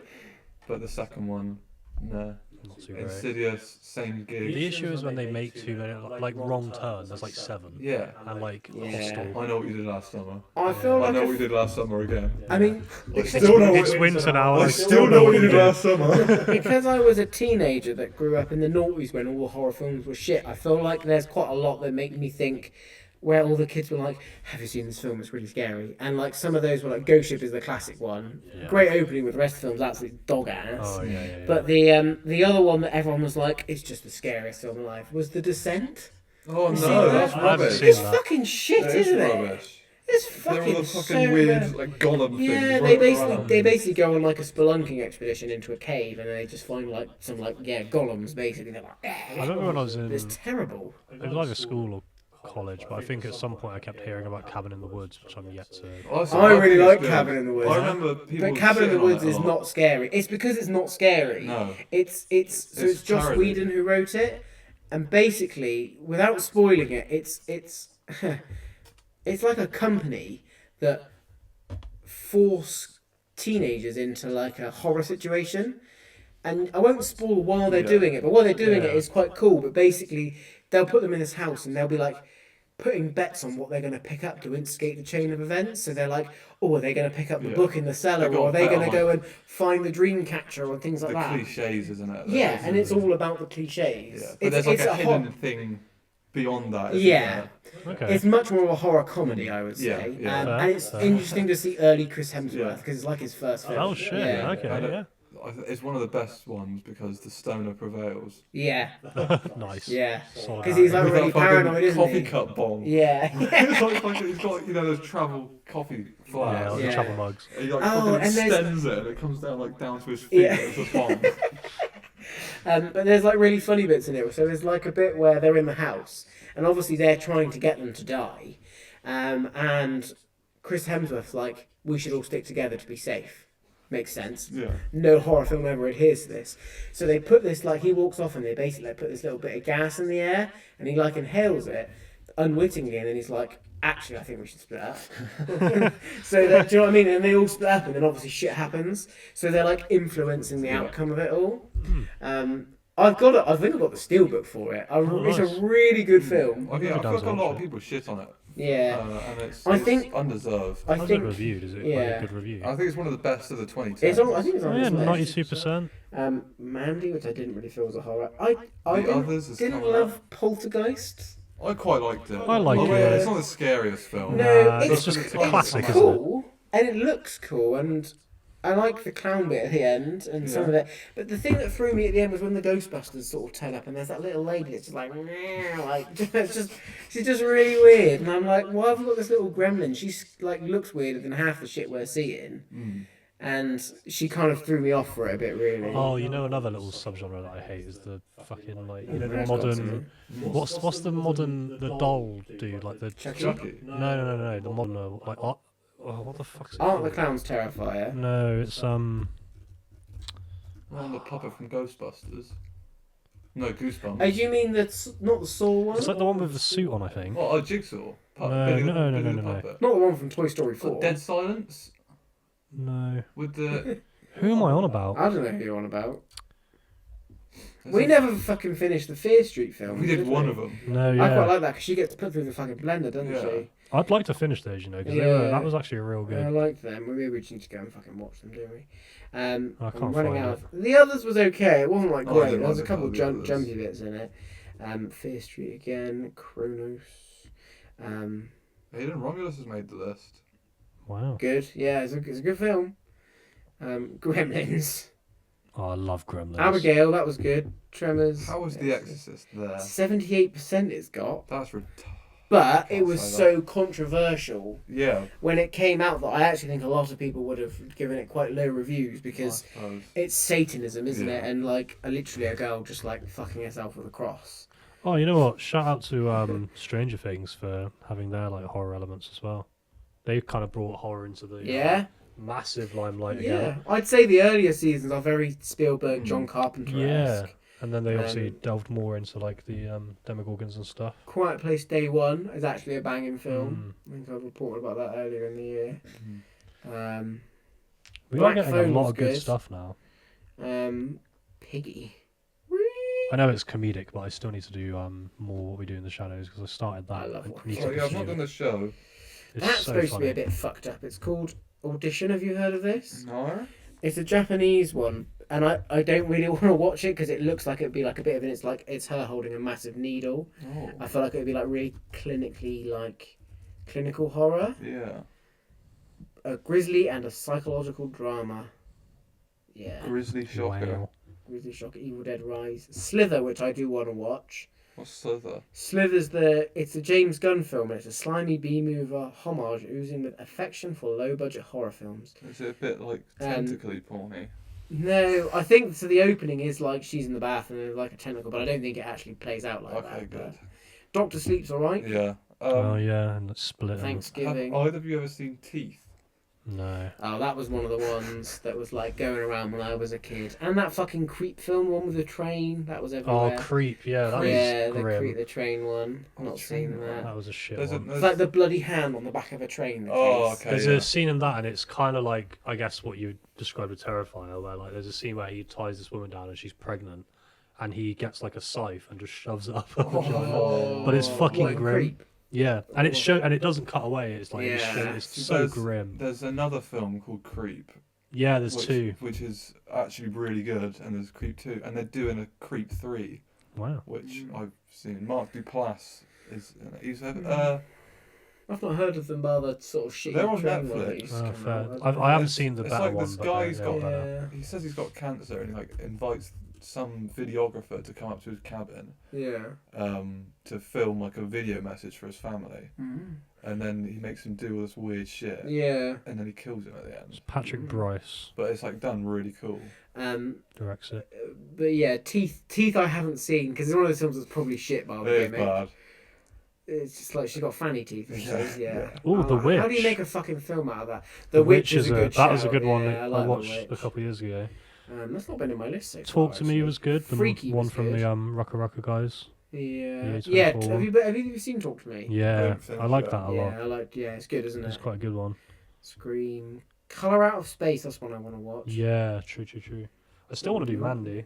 but the second one, nah. Not too great. Insidious, same gig. The issue is when they make too many, like Wrong Turn. There's like 7, Yeah. and like Yeah. Hostel. I know what you did last summer. I feel I like know what you did last summer again. I mean, I still know It's what winter now. I and still know what you did last summer. because I was a teenager that grew up in the noughties when all the horror films were shit. I feel like there's quite a lot that make me think. Where all the kids were like, "Have you seen this film? It's really scary." And like some of those were like, "Ghost Ship" is the classic one. Yeah. Great opening, with the rest of the film's absolutely dog ass. Oh yeah, yeah, yeah. But the other one that everyone was like, "It's just the scariest film alive," was The Descent. Oh You see no, that? that's I haven't rubbish. seen It's that. fucking shit, That is isn't it? rubbish. It's They're all fucking the so fucking weird, bad. like golem things. Yeah, they running basically around. they basically go on like a spelunking expedition into a cave, and they just find like some golems basically. They're like, I remember when I was in. it's terrible. It was either school or college, but I think at some point I kept hearing about Cabin in the Woods, which I'm yet to. I really think like it's good. Cabin in the Woods. I remember people. But Cabin in the shitting on Woods it a is lot. not scary. It's because it's not scary. No. It's It's Joss parody. Whedon who wrote it, and basically, without spoiling it, it's it's like a company that force teenagers into like a horror situation. And I won't spoil while they're doing it, but while they're doing it, it's quite cool. But basically, they'll put them in this house, and they'll be like putting bets on what they're going to pick up to instigate the chain of events. So they're like, oh, are they going to pick up the book in the cellar, They've got or are they a bet going to on, go and find the dream catcher, or things like The that? cliches, isn't it? Yeah, and it's all about the cliches. Yeah, but there's like a hor- hidden thing beyond that. isn't Yeah. there? Okay. It's much more of a horror comedy, I would say. Yeah, yeah. Fair, And it's fair. interesting to see early Chris Hemsworth, Yeah. because it's like his first film. Oh shit! Yeah. Okay, I don't- yeah. It's one of the best ones because the stoner prevails. Yeah, Nice. yeah. Solid Because he's like With really that fucking paranoid, isn't coffee he? cup bomb. Yeah. It's like fucking, he's got, those travel coffee Yeah, flags. like Yeah. the travel mugs. And he like Oh, fucking and there's- extends it and it comes down like down to his feet Yeah. as a bomb. But there's like really funny bits in it. So there's like a bit where they're in the house, and obviously they're trying to get them to die. And Chris Hemsworth's like, we should all stick together to be safe. Makes sense. Yeah. No horror film ever adheres to this. So they put this, like, he walks off and they basically like, put this little bit of gas in the air, and he like inhales it unwittingly, and then he's like, actually, I think we should split up. So that, do you know what I mean? And they all split up, and then obviously shit happens. So they're like influencing the outcome of it all. I think I've got the steelbook for it. It's nice. a really good film. I feel down like to a lot watch of it. people shit on it Yeah. And it's think undeserved. How's it reviewed? Is it like a good review? I think it's one of the best of the 2010s. I think it's on this list. 92%. Mandy, which I didn't really feel was a horror. I didn't love Poltergeist. I quite liked it. I like it. It's not the scariest film. No, it's just a classic, it's cool, and it looks cool, and I like the clown bit at the end and some of it. But the thing that threw me at the end was when the Ghostbusters sort of turn up, and there's that little lady that's just like she's just really weird, and I'm like, why have we got this little gremlin? She's like looks weirder than half the shit we're seeing. And she kind of threw me off for it a bit, really. Oh, you know, another little subgenre that I hate is the fucking like, you know, the modern. What's the modern doll dude like the Chucky? No, the modern like what the fuck's it? Aren't the clowns Terrifier? No, it's the puppet from Ghostbusters. No, Goosebumps. Oh, do you mean not the Saw one? It's like the one with the suit on, I think. What, Jigsaw? No. Not the one from Toy Story 4. Dead Silence? No. With the... Who am I on about? I don't know who you're on about. We never fucking finished the Fear Street film. We did one of them. No, yeah. I quite like that because she gets put through the fucking blender, doesn't she? I'd like to finish those, you know, because that was actually a real good. I liked them. Maybe we just need to go and fucking watch them, don't we? I can't I'm running find out. The others was okay. It wasn't like great. There was a like couple of the others. jumpy bits in it. Fear Street again. Kronos. Hayden Romulus has made the list. Wow. Good. Yeah, it's a good film. Gremlins. Oh, I love Gremlins. Abigail, that was good. Tremors. How was The Exorcist there? 78% it's got. That's But it was so controversial when it came out that I actually think a lot of people would have given it quite low reviews because it's Satanism, isn't it? And like literally a girl just like fucking herself with a cross. Oh, you know what? Shout out to Stranger Things for having their like horror elements as well. They kind of brought horror into the massive limelight again. Yeah, I'd say the earlier seasons are very Spielberg, John Carpenter-esque. Yeah. And then they obviously delved more into like the Demogorgons and stuff. Quiet Place Day One is actually a banging film. I think I reported about that earlier in the year. We are getting a lot of good stuff now. Piggy. I know it's comedic, but I still need to do more What We Do in the Shadows because I started that. I love it. I've not done the show. That's supposed to be a bit fucked up. It's called Audition. Have you heard of this? No. It's a Japanese one. And I don't really want to watch it because it looks like it'd be like a bit of it. It's like it's her holding a massive needle. Oh. I feel like it'd be like really clinical horror. Yeah. A grisly and a psychological drama. Yeah. Grisly Shocker. Wow. Grisly Shocker, Evil Dead Rise, Slither, which I do want to watch. What's Slither? Slither's it's a James Gunn film. And it's a slimy B-mover homage oozing with affection for low-budget horror films. Is it a bit like tentacly porny? No, I think so. The opening is like she's in the bath and there's like a tentacle, but I don't think it actually plays out like that. Okay, good. Doctor Sleep's alright. Yeah. And it's Split. Thanksgiving. Have either of you ever seen Teeth? No. Oh, that was one of the ones that was like going around when I was a kid. And that fucking Creep film, one with the train, that was everywhere. Oh, Creep, yeah, that was grim. The train one. Not seen that. That was a shit There's one. It's like the bloody hand on the back of a train. Okay. There's a scene in that, and it's kind of like, I guess, what you described with Terrifier, where like there's a scene where he ties this woman down and she's pregnant, and he gets like a scythe and just shoves it up her vagina. But it's fucking grim. Creep? Yeah, and it doesn't cut away. It's like it's so grim. There's another film called Creep. Yeah, there's two, which is actually really good, and there's Creep 2, and they're doing a Creep 3. Wow. Which I've seen. Mark Duplass is. He's I've not heard of them by the sort of shit. They're on Netflix. Oh, fair. I haven't seen the better one. This guy's got. Better. He says he's got cancer, and he like invites some videographer to come up to his cabin. Yeah. To film like a video message for his family. Mm-hmm. And then he makes him do all this weird shit. Yeah. And then he kills him at the end. It's Patrick Bryce. But it's like done really cool. Directs it. But yeah, Teeth I haven't seen because it's one of those films that's probably shit by the way. It's bad. It's just like she's got fanny teeth. And yeah. Oh, The Witch. How do you make a fucking film out of that? The Witch is a good That was a good one yeah, I watched a couple of years ago. That's not been in my list so Talk far, to Me was good. The Freaky one was from good. the Rucka Rucka guys. Yeah. Yeah. Have you seen Talk to Me? Yeah, I like that a lot. Yeah, it's good, isn't it? It's quite a good one. Scream. Colour Out of Space, that's one I want to watch. Yeah, true. I still want to do Mandy.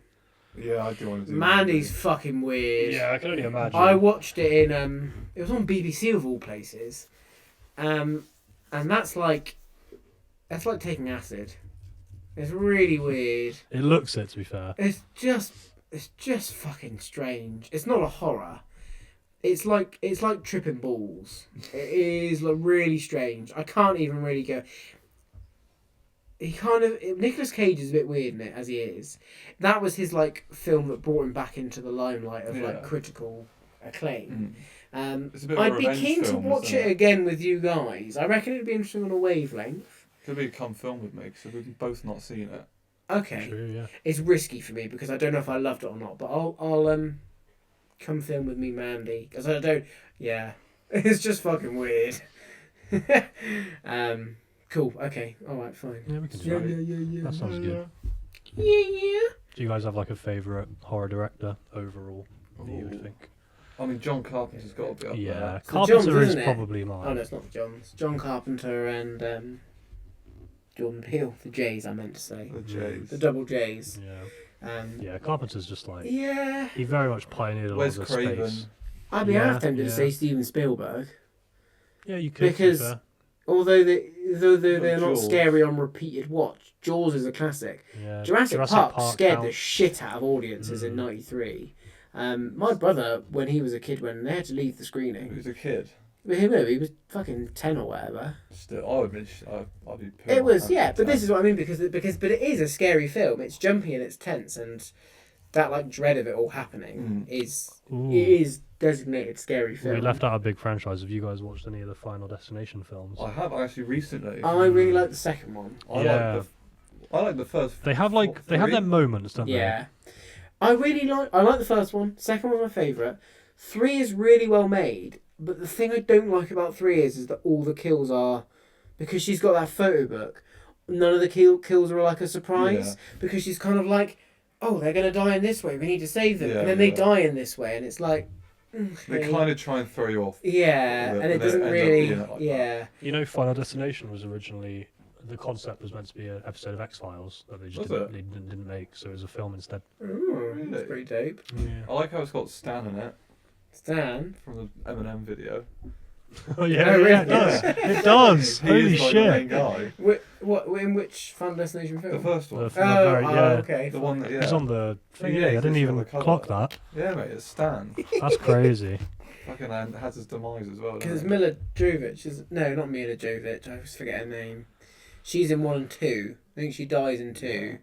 Yeah, I do want to do Mandy's fucking weird. Yeah, I can only imagine. I watched it in it was on BBC of all places, and that's like taking acid. It's really weird. It looks it, to be fair. It's just fucking strange. It's not a horror. It's like tripping balls. It is like really strange. I can't even really go. Nicolas Cage is a bit weird in it as he is. That was his like film that brought him back into the limelight of like critical acclaim. It's a bit of a I'd be revenge keen to film, watch isn't it again with you guys. I reckon it'd be interesting on a wavelength. Could be a come film with me because we've both not seen it. Okay. True, yeah. It's risky for me because I don't know if I loved it or not, but I'll come film with me, Mandy, because I don't. Yeah, it's just fucking weird. Cool. Okay. All right. Fine. Yeah, we can do that. Yeah. That sounds good. Yeah. Do you guys have like a favourite horror director overall? What do you Ooh. think? I mean, John Carpenter's got to be up Yeah, there. It's the Carpenter Johns, is isn't it? probably mine. Oh no, it's not the Johns. John Carpenter and Jordan Peele. The J's, I meant to say. The Jays. The double J's. Yeah. Yeah, Carpenter's just like Yeah. he very much pioneered a lot Wes of the Craven. space. I'd be Yeah, half tempted to yeah. say Steven Spielberg. Yeah, you could. Because- to be fair. Although they're not Jaws. scary on repeated watch. Jaws is a classic. Yeah. Jurassic Park scared the counts. shit out of audiences in '93. My brother, when he was a kid, when they had to leave the He screening, was a kid. he was fucking 10 or whatever. Still, I'd be It was, yeah, but this is what I mean but it is a scary film. It's jumpy and it's tense, and that like dread of it all happening is Ooh. it is designated scary film. We left out a big franchise. Have you guys watched any of the Final Destination films? I have actually recently. I really like the second one. I like the first. They have their moments, don't Yeah. I like the first one. Second one's my favourite. 3 is really well made, but the thing I don't like about 3 is that all the kills are because she's got that photo book. None of the kills are like a surprise because she's kind of like, oh, they're gonna die in this way. We need to save them, and then they die in this way, and it's like. They kind of try and throw you off. Yeah, and it doesn't end up really. being like Yeah. You know, Final Destination was originally the concept was meant to be an episode of X-Files that they just didn't make, so it was a film instead. Ooh, Really? that's pretty dope. Yeah. I like how it's got Stan in it Stan. from the Eminem video. Oh yeah, Oh, really? it does. It does. He Holy is like the main shit! guy. What in which Final Destination film? The first one. Okay. The one that It's on the thing. Yeah, Yeah, I it's didn't on even the cover. clock that. Yeah, mate, it's Stan. That's crazy. Fucking has his demise as well. Because doesn't Mila Jovovich no, not Mila Jovovich. I always forget her name. She's in 1 and 2. I think she dies in 2.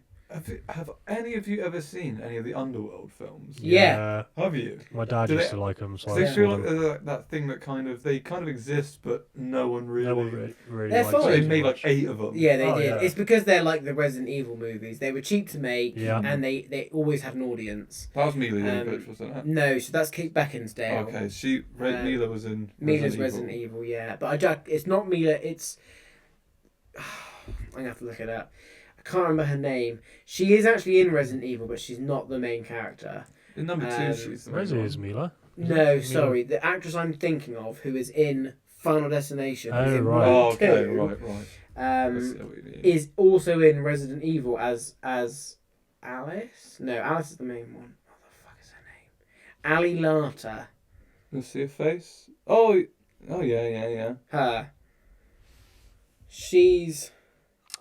Have any of you ever seen any of the Underworld films? Yeah. Have you? My dad Do used they- to like them, so They I feel saw like them. they're that thing that they kind of exist, but no one really. No one really They're likes fine. So it they too made like much. 8 of them. Yeah, they Oh, did. yeah. It's because they're like the Resident Evil movies. They were cheap to make, Yeah. and they always had an audience. That was Mila Jovovich, wasn't it? No, so that's Kate Beckinsale. Okay, Mila was in Mila's Resident Evil, yeah. But it's not Mila, it's... I'm going to have to look it up. I can't remember her name. She is actually in Resident Evil, but she's not the main character. In number 2, she's the main Resi one. is Mila. No, sorry. The actress I'm thinking of, who is in Final Destination, Oh, who's in right. 1 Oh, and 2, okay, right. I see what you mean. is also in Resident Evil as Alice. No, Alice is the main one. What the fuck is her name? Ali Lata. Let's see her face. Oh yeah. Her. She's...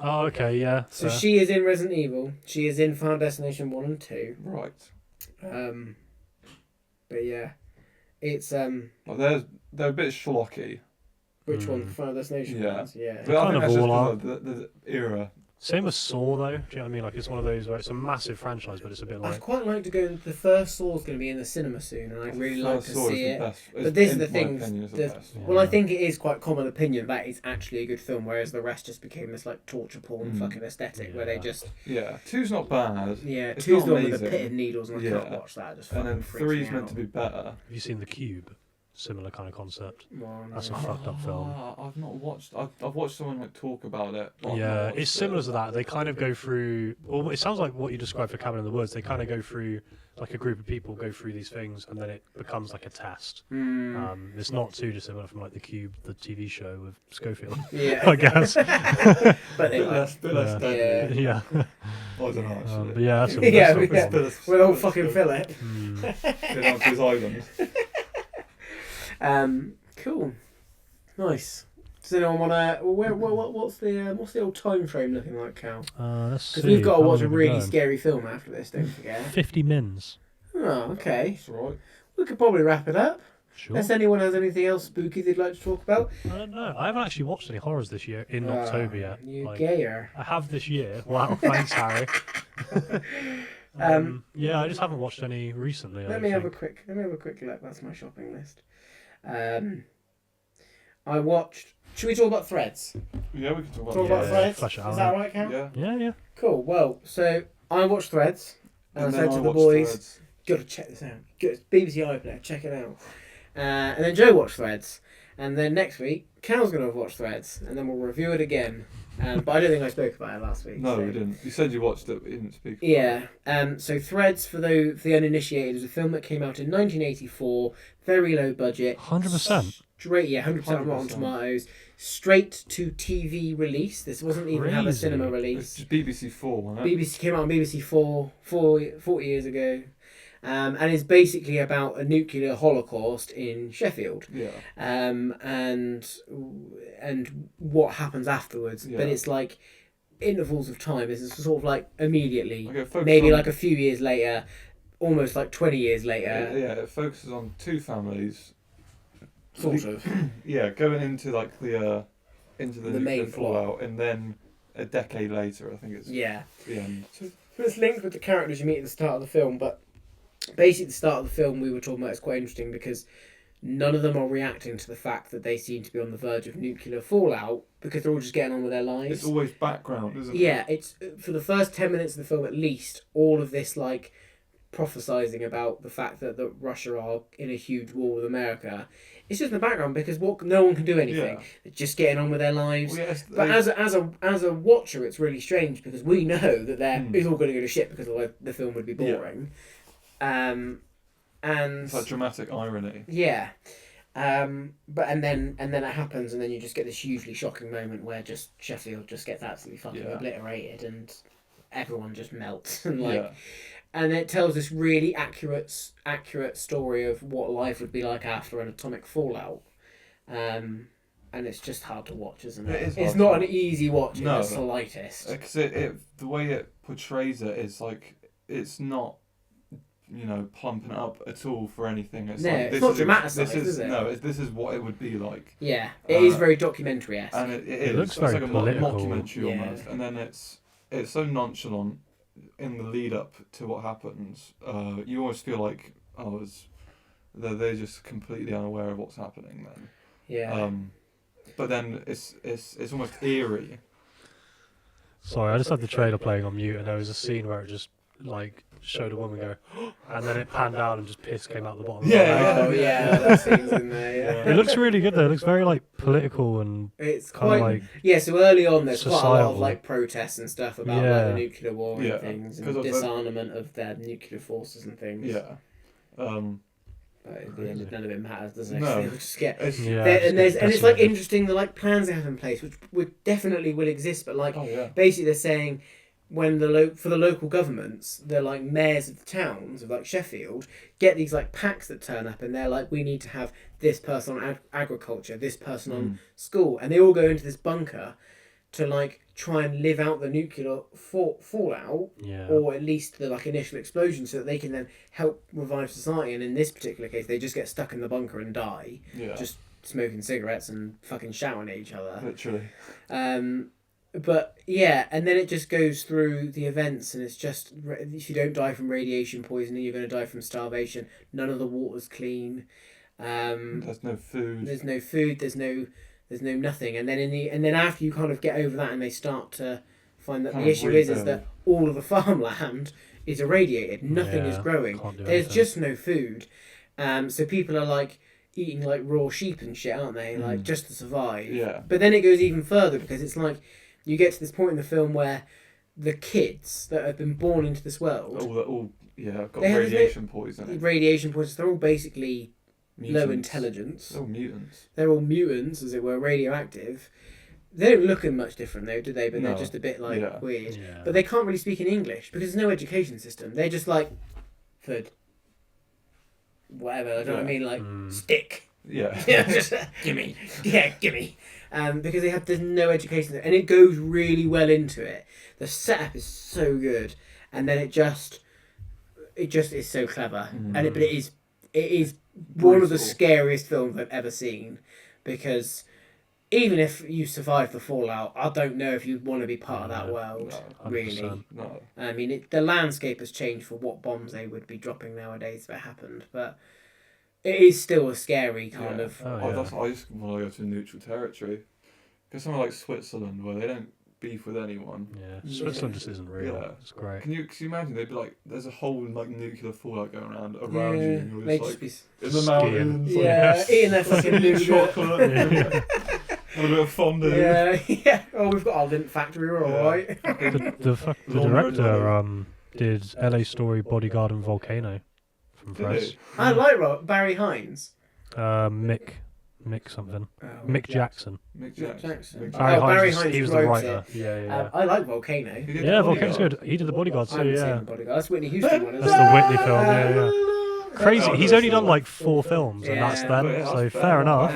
Oh, okay, yeah. So she is in Resident Evil. She is in Final Destination 1 and 2. Right. But yeah. It's Well, they're a bit schlocky. which one? Final Destination Yeah. ones? Yeah. But I kind think of that's just all the era. Same as Saw, though. Do you know what I mean? Like, it's one of those where it's a massive franchise, but it's a bit I'd like... quite like to go. The first Saw's going to be in the cinema soon, and I'd really like to see it. But this is the thing. Well, I think it is quite common opinion that it's actually a good film, whereas the rest just became this like torture porn fucking aesthetic where they just 2's not bad. It's two's not the one with the amazing. pit of needles, and I can't Yeah. watch that. It just And fucking then freaks me 3's meant out. to be better. Have you seen The Cube? similar kind of concept. Well, That's a no. fucked up film. I've not watched. I've watched someone like talk about it. but I've not Yeah, watched it's it. similar to that. They kind of go through. Well, it sounds like what you described for Cabin in the Woods. They kind of go through, like a group of people go through these things, and then it becomes like a test. It's not too dissimilar from like The Cube, the TV show with Schofield, Yeah. I guess. But they Bit like, less deadly. Yeah. I don't know actually. But yeah, that's a Yeah, that's yeah. a film. with old fucking Philip. In Hunters Island. Cool. Nice. Does anyone want to? What's the old time frame looking like, Cal? Let's see. Because we've got to how watch a long have we really done? scary film after this. Don't forget. 50 mins. Oh, okay. That's right. We could probably wrap it up. Sure. Unless anyone has anything else spooky they'd like to talk about. I don't know. I haven't actually watched any horrors this year in October yet. You Like, gayer. I have this year. Wow, thanks, Harry. Yeah, I just haven't watched any recently. Let me have a quick look. That's my shopping list. I watched. Should we talk about Threads? Yeah, we can talk about Talk that. about Threads. flesh it out, Is that yeah. right, Cam? Yeah. Yeah. Cool. Well, so I watched Threads, and I then said to the watched boys, Threads. "Gotta check this out. Good BBC iPlayer, check it out." And then Joe watched Threads, and then next week Cal's gonna watch Threads, and then we'll review it again. But I don't think I spoke about it last week. No, so. we didn't. You said you watched it, but you didn't speak about Yeah. it. So Threads, for the uninitiated, is a film that came out in 1984, very low budget. 100%. Straight, yeah, 100% Rotten 100%. Tomatoes. Straight to TV release. This wasn't even have a Crazy. cinema It's release. just BBC 4, wasn't it? BBC came out on BBC 40 years ago. And it's basically about a nuclear holocaust in Sheffield. Yeah. And what happens afterwards. Yeah. But it's like intervals of time. It's sort of like immediately. Okay, focus Maybe on, like a few years later, almost like 20 years later. Yeah, it focuses on two families. Sort of. Yeah, going into like the into the The nuclear main plot. fallout, and then a decade later, I think it's Yeah. the end. So it's linked with the characters you meet at the start of the film, but basically the start of the film we were talking about is quite interesting because none of them are reacting to the fact that they seem to be on the verge of nuclear fallout because they're all just getting on with their lives. It's always background, isn't it? Yeah, it's for the first 10 minutes of the film at least, all of this like prophesizing about the fact that Russia are in a huge war with America. It's just in the background because no one can do anything. Yeah. They're just getting on with their lives. Well, yes, But as a watcher, it's really strange because we know that it's all going to go to shit because otherwise the film would be boring. And it's like dramatic irony. yeah, but and then it happens, and then you just get this hugely shocking moment where just Sheffield just gets absolutely fucking obliterated, and everyone just melts, and like, and it tells this really accurate story of what life would be like after an atomic fallout. And it's just hard to watch, isn't it? It is It's hard not to an easy watch in No. the slightest. Because the way it portrays it is like it's not, plumping up at all for anything. It's No, like, it's this not is dramatised, this is it? No, this is what it would be like. Yeah, it is very documentary-esque. And it is. looks It's very like a political. mockumentary Yeah. almost. And then it's so nonchalant in the lead up to what happens. You always feel like they're just completely unaware of what's happening then. Yeah. But then it's almost eerie. Sorry, I just had the trailer playing on mute, and there was a scene where it just like showed a woman go, and then it panned down and just piss came out the bottom. Yeah, of her Oh leg. yeah, that scene's in there. Yeah. It looks really good though. It looks very like political and It's kind of quite like yeah. So early on, there's quite a lot of societal. like protests and stuff about like Yeah. the nuclear war Yeah, and things, 'cause and of the- disarmament of their nuclear forces and things. Yeah. But at the end, none of it matters, does it? No. They'll just get It's, yeah, and it's it's like decimated. interesting the like plans they have in place, which would definitely will exist, but like Oh yeah. basically they're saying when for the local governments, they're like mayors of the towns of like Sheffield get these like packs that turn up, and they're like, we need to have this person on agriculture, this person on school, and they all go into this bunker to like try and live out the nuclear fallout, Yeah. or at least the like initial explosion, so that they can then help revive society. And in this particular case, they just get stuck in the bunker and die, Yeah. just smoking cigarettes and fucking shouting at each other. Literally. But yeah, and then it just goes through the events, and it's just if you don't die from radiation poisoning, you're going to die from starvation. None of the water's clean. There's no food. There's no food. There's no nothing. And then after you kind of get over that, and they start to find that Kind the of issue is rebuild. that all of the farmland is irradiated. Nothing is Yeah, growing. can't do There's anything. just no food. So people are like eating like raw sheep and shit, aren't they? Like just to survive. Yeah. But then it goes even further because it's like you get to this point in the film where the kids that have been born into this world, got radiation poisoning. Radiation poisoning. They're all basically Mutants. low intelligence. They're all mutants. They're all mutants, as it were, radioactive. They don't look much different though, do they? But they're just a bit like weird. Yeah. But they can't really speak in English because there's no education system. They're just like food, whatever. I don't know what I mean, like stick. Yeah. Just, gimme. Yeah, gimme. Because there's no education, and it goes really well into it. The setup is so good, and then it just is so clever, but it is one of the scariest films I've ever seen, because even if you survive the fallout, I don't know if you'd want to be part of that world, really. No. I mean, the landscape has changed for what bombs they would be dropping nowadays if it happened, but it is still a scary kind of... I just want to go to neutral territory. Because somewhere like Switzerland, where they don't beef with anyone. Yeah, Switzerland just isn't real. Yeah. It's great. Can you imagine? They'd be like, there's a whole like nuclear fallout going around you, and you're just like in the mountains, eating their fucking nougat. chocolate, and a bit of fondue. Yeah. Oh, we've got our lint factory. We're all right. The director did LA Story, Bodyguard, and Volcano from Press. I like Barry Hines. Mick something. Mick Jackson. Mick Jackson. Barry Hines. He was the writer. Yeah. I like Volcano. Volcano's good. He did the Bodyguard too. The Bodyguard. That's Whitney Houston one. That's the Whitney film. Yeah. Crazy. He's only done like 4 films, and that's them. So fair enough.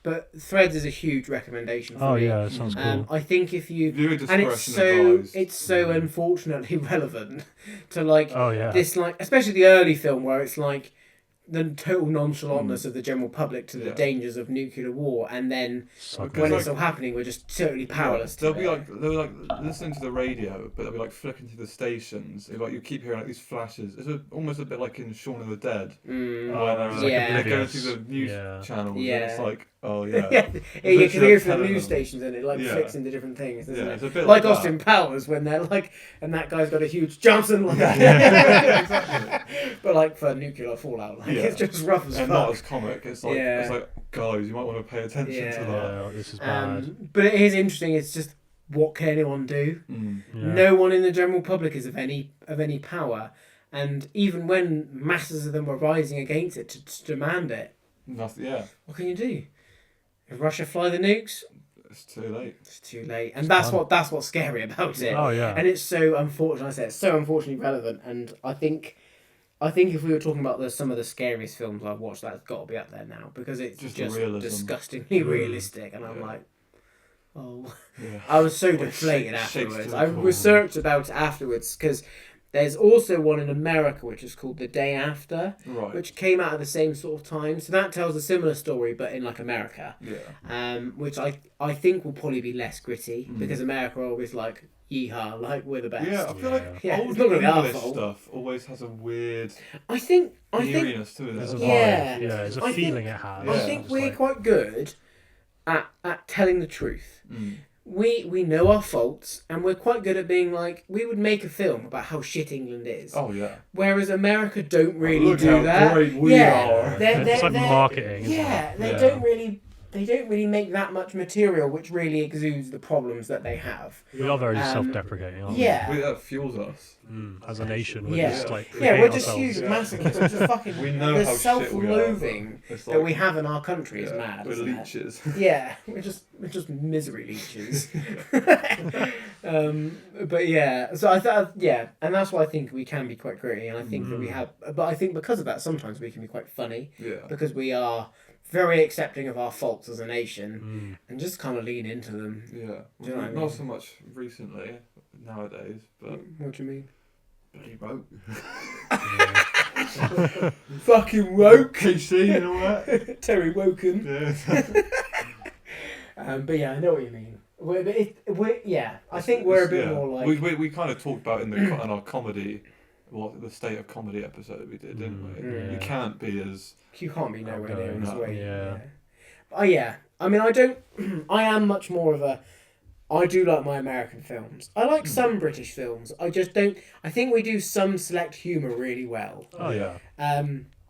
But Threads is a huge recommendation for me. It sounds cool. I think if you and it's so unfortunately relevant to like this, like especially the early film where it's like the total nonchalantness of the general public to the dangers of nuclear war, and then when it's all happening, we're just totally powerless. They'll be like listening to the radio, but they'll be like flicking through the stations. Like you keep hearing like these flashes. It's almost a bit like in Shaun of the Dead, when they're going through the news channels. And it's like, you can hear from the news stations, and it like flicks into different things. Isn't it? It's a bit like Austin Powers when they're like, and that guy's got a huge Johnson, like, but like for nuclear fallout, like it's just rough as fuck. And not as comic. It's like guys, you might want to pay attention to that. Yeah, this is bad. But it is interesting. It's just, what can anyone do? No one in the general public is of any power, and even when masses of them were rising against it to demand it, nothing. What can you do? If Russia fly the nukes, it's too late. It's too late, and that's what's scary about it. Oh yeah. And it's so unfortunate. I say it's so unfortunately relevant, and I think if we were talking about some of the scariest films I've watched, that's got to be up there now, because it's just disgustingly realistic, and I'm like, I was so deflated afterwards. I researched about it afterwards, because there's also one in America which is called The Day After, which came out at the same sort of time. So that tells a similar story, but in like America. Which I think will probably be less gritty, because America are always like, yeehaw, like we're the best. Yeah, I feel like old English stuff always has a weird eeriness to it. There's a vibe. There's a feeling it has. I think we're quite good at telling the truth. We know our faults, and we're quite good at being like, we would make a film about how shit England is. Oh yeah. Whereas America don't really do that. Great we are. It's like marketing. They don't really make that much material which really exudes the problems that they have. We are very self-deprecating, aren't we? That fuels us. As a nation, we're just like... we're just huge masochists. We're just fucking... We know how self-loathing that we have in our country is mad, we're leeches. We're just misery leeches. But yeah, so I thought, and that's why I think we can be quite gritty, and I think that we have... But I think because of that, sometimes we can be quite funny. Because we are very accepting of our faults as a nation, and just kind of lean into them. Yeah. Do you know what I mean? Not so much recently, nowadays, but... What do you mean? Bloody woke. Fucking woke. PC and all that. Terry Woken. Yeah. But yeah, I know what you mean. I think we're a bit more like... We kind of talked about in our comedy, the state of comedy episode we did, didn't we? Yeah. You can't be as... You can't be nowhere near his way. Yeah. I mean, I am much more of a... I do like my American films. I like some British films. I just don't... I think we do some select humour really well. Oh, yeah.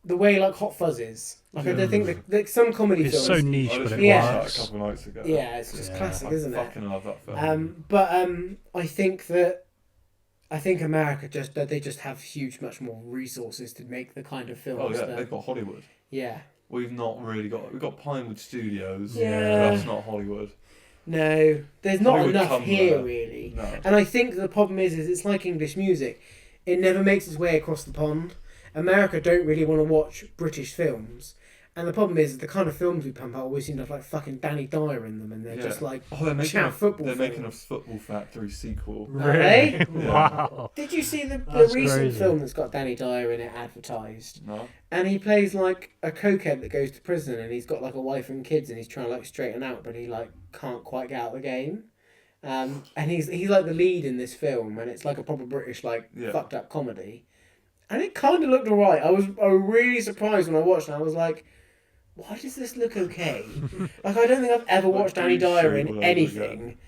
the way like Hot Fuzz is. Like I don't think that some comedy It's films. so niche, but it Yeah. works. A couple of nights ago. Yeah, it's just classic, isn't I it? fucking love that film. But I think America they just have much more resources to make the kind of films. Oh yeah, that, they've got Hollywood. Yeah. We've not really got. We've got Pinewood Studios. Yeah. That's not Hollywood. No, there's not Hollywood enough come here there. really. No. And I think the problem is it's like English music. It never makes its way across the pond. America don't really want to watch British films. And the problem is the kind of films we pump out always seem to have like fucking Danny Dyer in them, and they're just like they're making chat football. They're making a films. Football Factory sequel. Really? Yeah. Wow. Did you see the That's recent crazy. film that's got Danny Dyer in it advertised? No. And he plays like a cokehead that goes to prison, and he's got like a wife and kids, and he's trying to like straighten out, but he like can't quite get out of the game. And he's like the lead in this film, and it's like a proper British like fucked up comedy. And it kind of looked alright. I was really surprised when I watched it. I was like, why does this look okay? Like I don't think I've ever watched Danny Dyer in anything.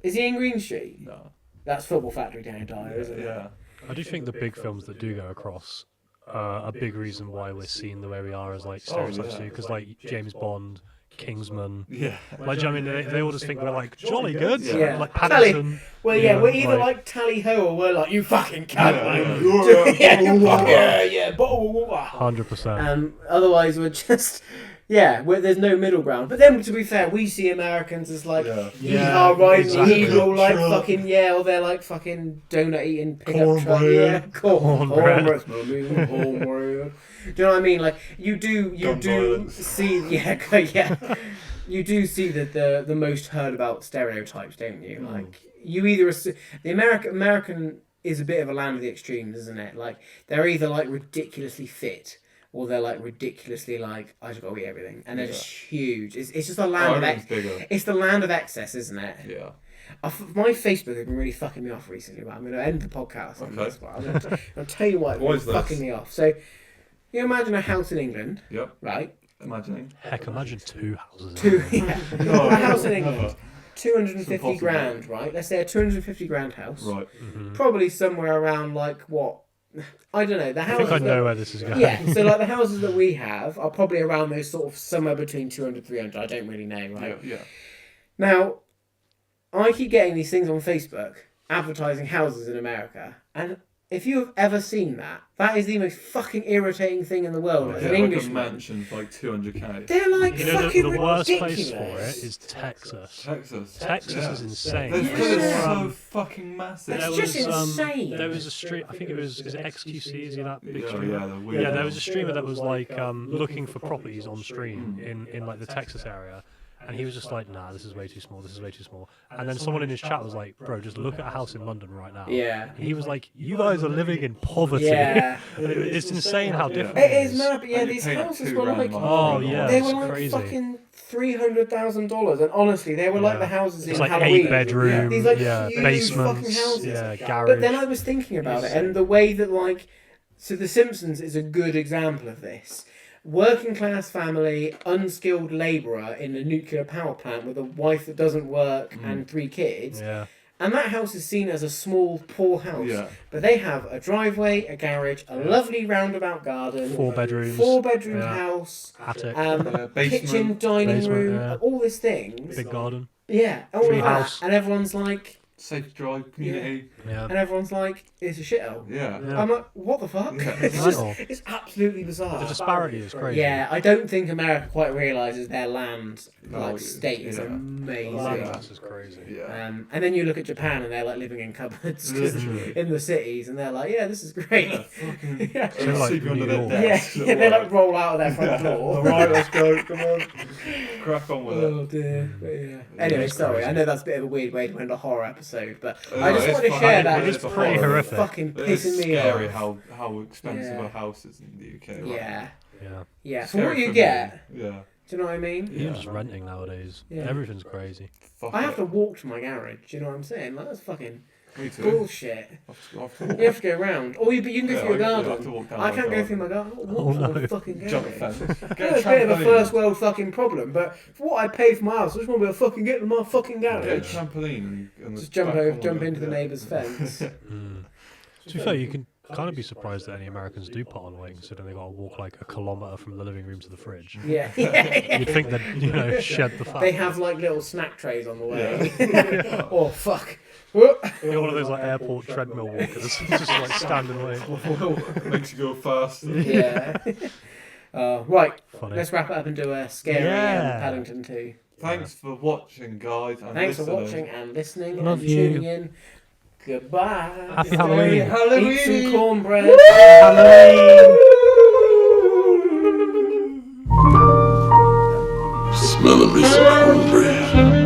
Is he in Green Street? No. That's Football Factory Danny Dyer, isn't it? Yeah. I do think the big films that do go across are a big reason why we're seen the way we are as like stereotypes do. Because like James Bond, Kingsman, Yeah. like I mean, they all just think we're like jolly good, Yeah. like Paddington. Well, yeah, Yeah, we're either like- like Tally Ho or we're like, you fucking cunt. Yeah. Yeah, bottle of water. 100%. Otherwise, we're just, there's no middle ground. But then, to be fair, we see Americans as like, Yeah, riding exactly. the eagle, like Truck. fucking, or they're like fucking donut eating pickup truck. Cornbread. Yeah, Cornbread. cornbread. Do you know what I mean? Like, you do Gun violence. see, you do see the most heard about stereotypes, don't you? Like, you either the American is a bit of a land of the extremes, isn't it? Like, they're either like ridiculously fit, or they're like ridiculously like, I just gotta eat everything, and they're just huge. It's just a land of bigger. it's the land of excess, isn't it? Yeah. My Facebook has been really fucking me off recently, but I'm going to end the podcast on Okay. this one. I'll tell you why it's Why been is this? fucking me off. So, you imagine a house in England, Yep. right? Imagining. Heck, imagine 2 houses. A house in England, Never. 250 impossible. grand, right? Let's say a 250 grand house. Right. Probably somewhere around like what? I don't know. The I houses. think I know where this is going. Yeah, so like the houses that we have are probably around those sort of somewhere between 200, 300. I don't really know, right? Yeah. Now, I keep getting these things on Facebook advertising houses in America, and if you have ever seen that, that is the most fucking irritating thing in the world as an Like a Englishman. mansion for like 200k. They're like You know, fucking the worst ridiculous. place for it is Texas. Texas. Texas is insane. Because Yeah. it's so fucking massive. That's just insane. There was a stream. I think is it XQC? Is he that big Yeah, streamer? yeah, the weird Yeah, there one. was a streamer that was like looking for properties on stream in like the Texas area, and he was just like, nah, this is way too small. This is way too small. And then someone in his chat was like, bro, just look at a house in London right now. Yeah. And he was like, you guys are living in poverty. Yeah. It's insane how different It is mad, but yeah, And you these pay like houses £2 were like, month Oh, for it. yeah. they it's were like crazy. fucking $300,000, and honestly, they were like Yeah. the houses in It's like Halloween. 8-bedroom, These like yeah, huge basements, fucking houses. yeah, garage. But then I was thinking about it, and the way that like, so The Simpsons is a good example of this. Working class family, unskilled labourer in a nuclear power plant with a wife that doesn't work and 3 kids. Yeah. And that house is seen as a small, poor house. Yeah. But they have a driveway, a garage, a lovely roundabout garden, 4 bedrooms. 4-bedroom yeah. house, Attic. Basement. kitchen, dining Basement, room, yeah. all these things. Big garden. Yeah, all of Tree that. house. And everyone's like, Safe drive community. Yeah. and everyone's like, it's a shithole. Yeah. Yeah. I'm like, what the fuck? Yeah. It's Mental. just, it's absolutely bizarre. The disparity is crazy. Yeah, I don't think America quite realises their land Value, state is yeah. amazing. Landmass is crazy. Yeah. And then you look at Japan and they're like living in cupboards 'cause Literally. in the cities, and they're like, yeah, this is great. Yeah, fucking Yeah. So like sleeping under New their York. Yeah, desks. at they like work. roll out of their front door. Alright, let's go. Come on. Crack on with it. Oh dear, but yeah. Anyway, it's sorry, crazy. I know that's a bit of a weird way to end a horror episode, but No, I just it's wanted to fine. share that. It's pretty horrific. Fucking It is pissing me scary off. how expensive Yeah. a house is in the UK. Right? Yeah, Yeah. yeah. For Scary what you me. get, Yeah. do you know what I mean? Even just renting nowadays. Yeah. Everything's crazy. Fuck I have it. to walk to my garage. Do you know what I'm saying? Like that's fucking Me too. bullshit. I have to walk. You have to go around, or you can go Yeah, through your I have to garden. walk down I my can't go garden. through my garden. I'll Oh, walk to my no. fucking garage. Jump a fence. Yeah, Get it's a bit of a trampoline. first world fucking problem, but for what I paid for my house, I just want to be able to fucking get in my fucking Get a garage. trampoline and Just the back corner jump of it, into the yeah. neighbour's fence. To be fair, you can. kind of be surprised that any Americans do put on weight, considering they got to walk like a kilometre from the living room to the fridge. Yeah. You'd think they'd shed the fat. They have like little snack trays on the way. Oh fuck. You're one of those like airport treadmill walkers, just like standing weight. Makes you go faster. Yeah. Right. Funny. Let's wrap it up and do a scary Paddington 2. Thanks for watching, guys. And Thanks for listening. watching and listening Love and you. tuning in. Goodbye. Happy Halloween. Halloween. Eat some cornbread. Halloween. Smelling me some cornbread.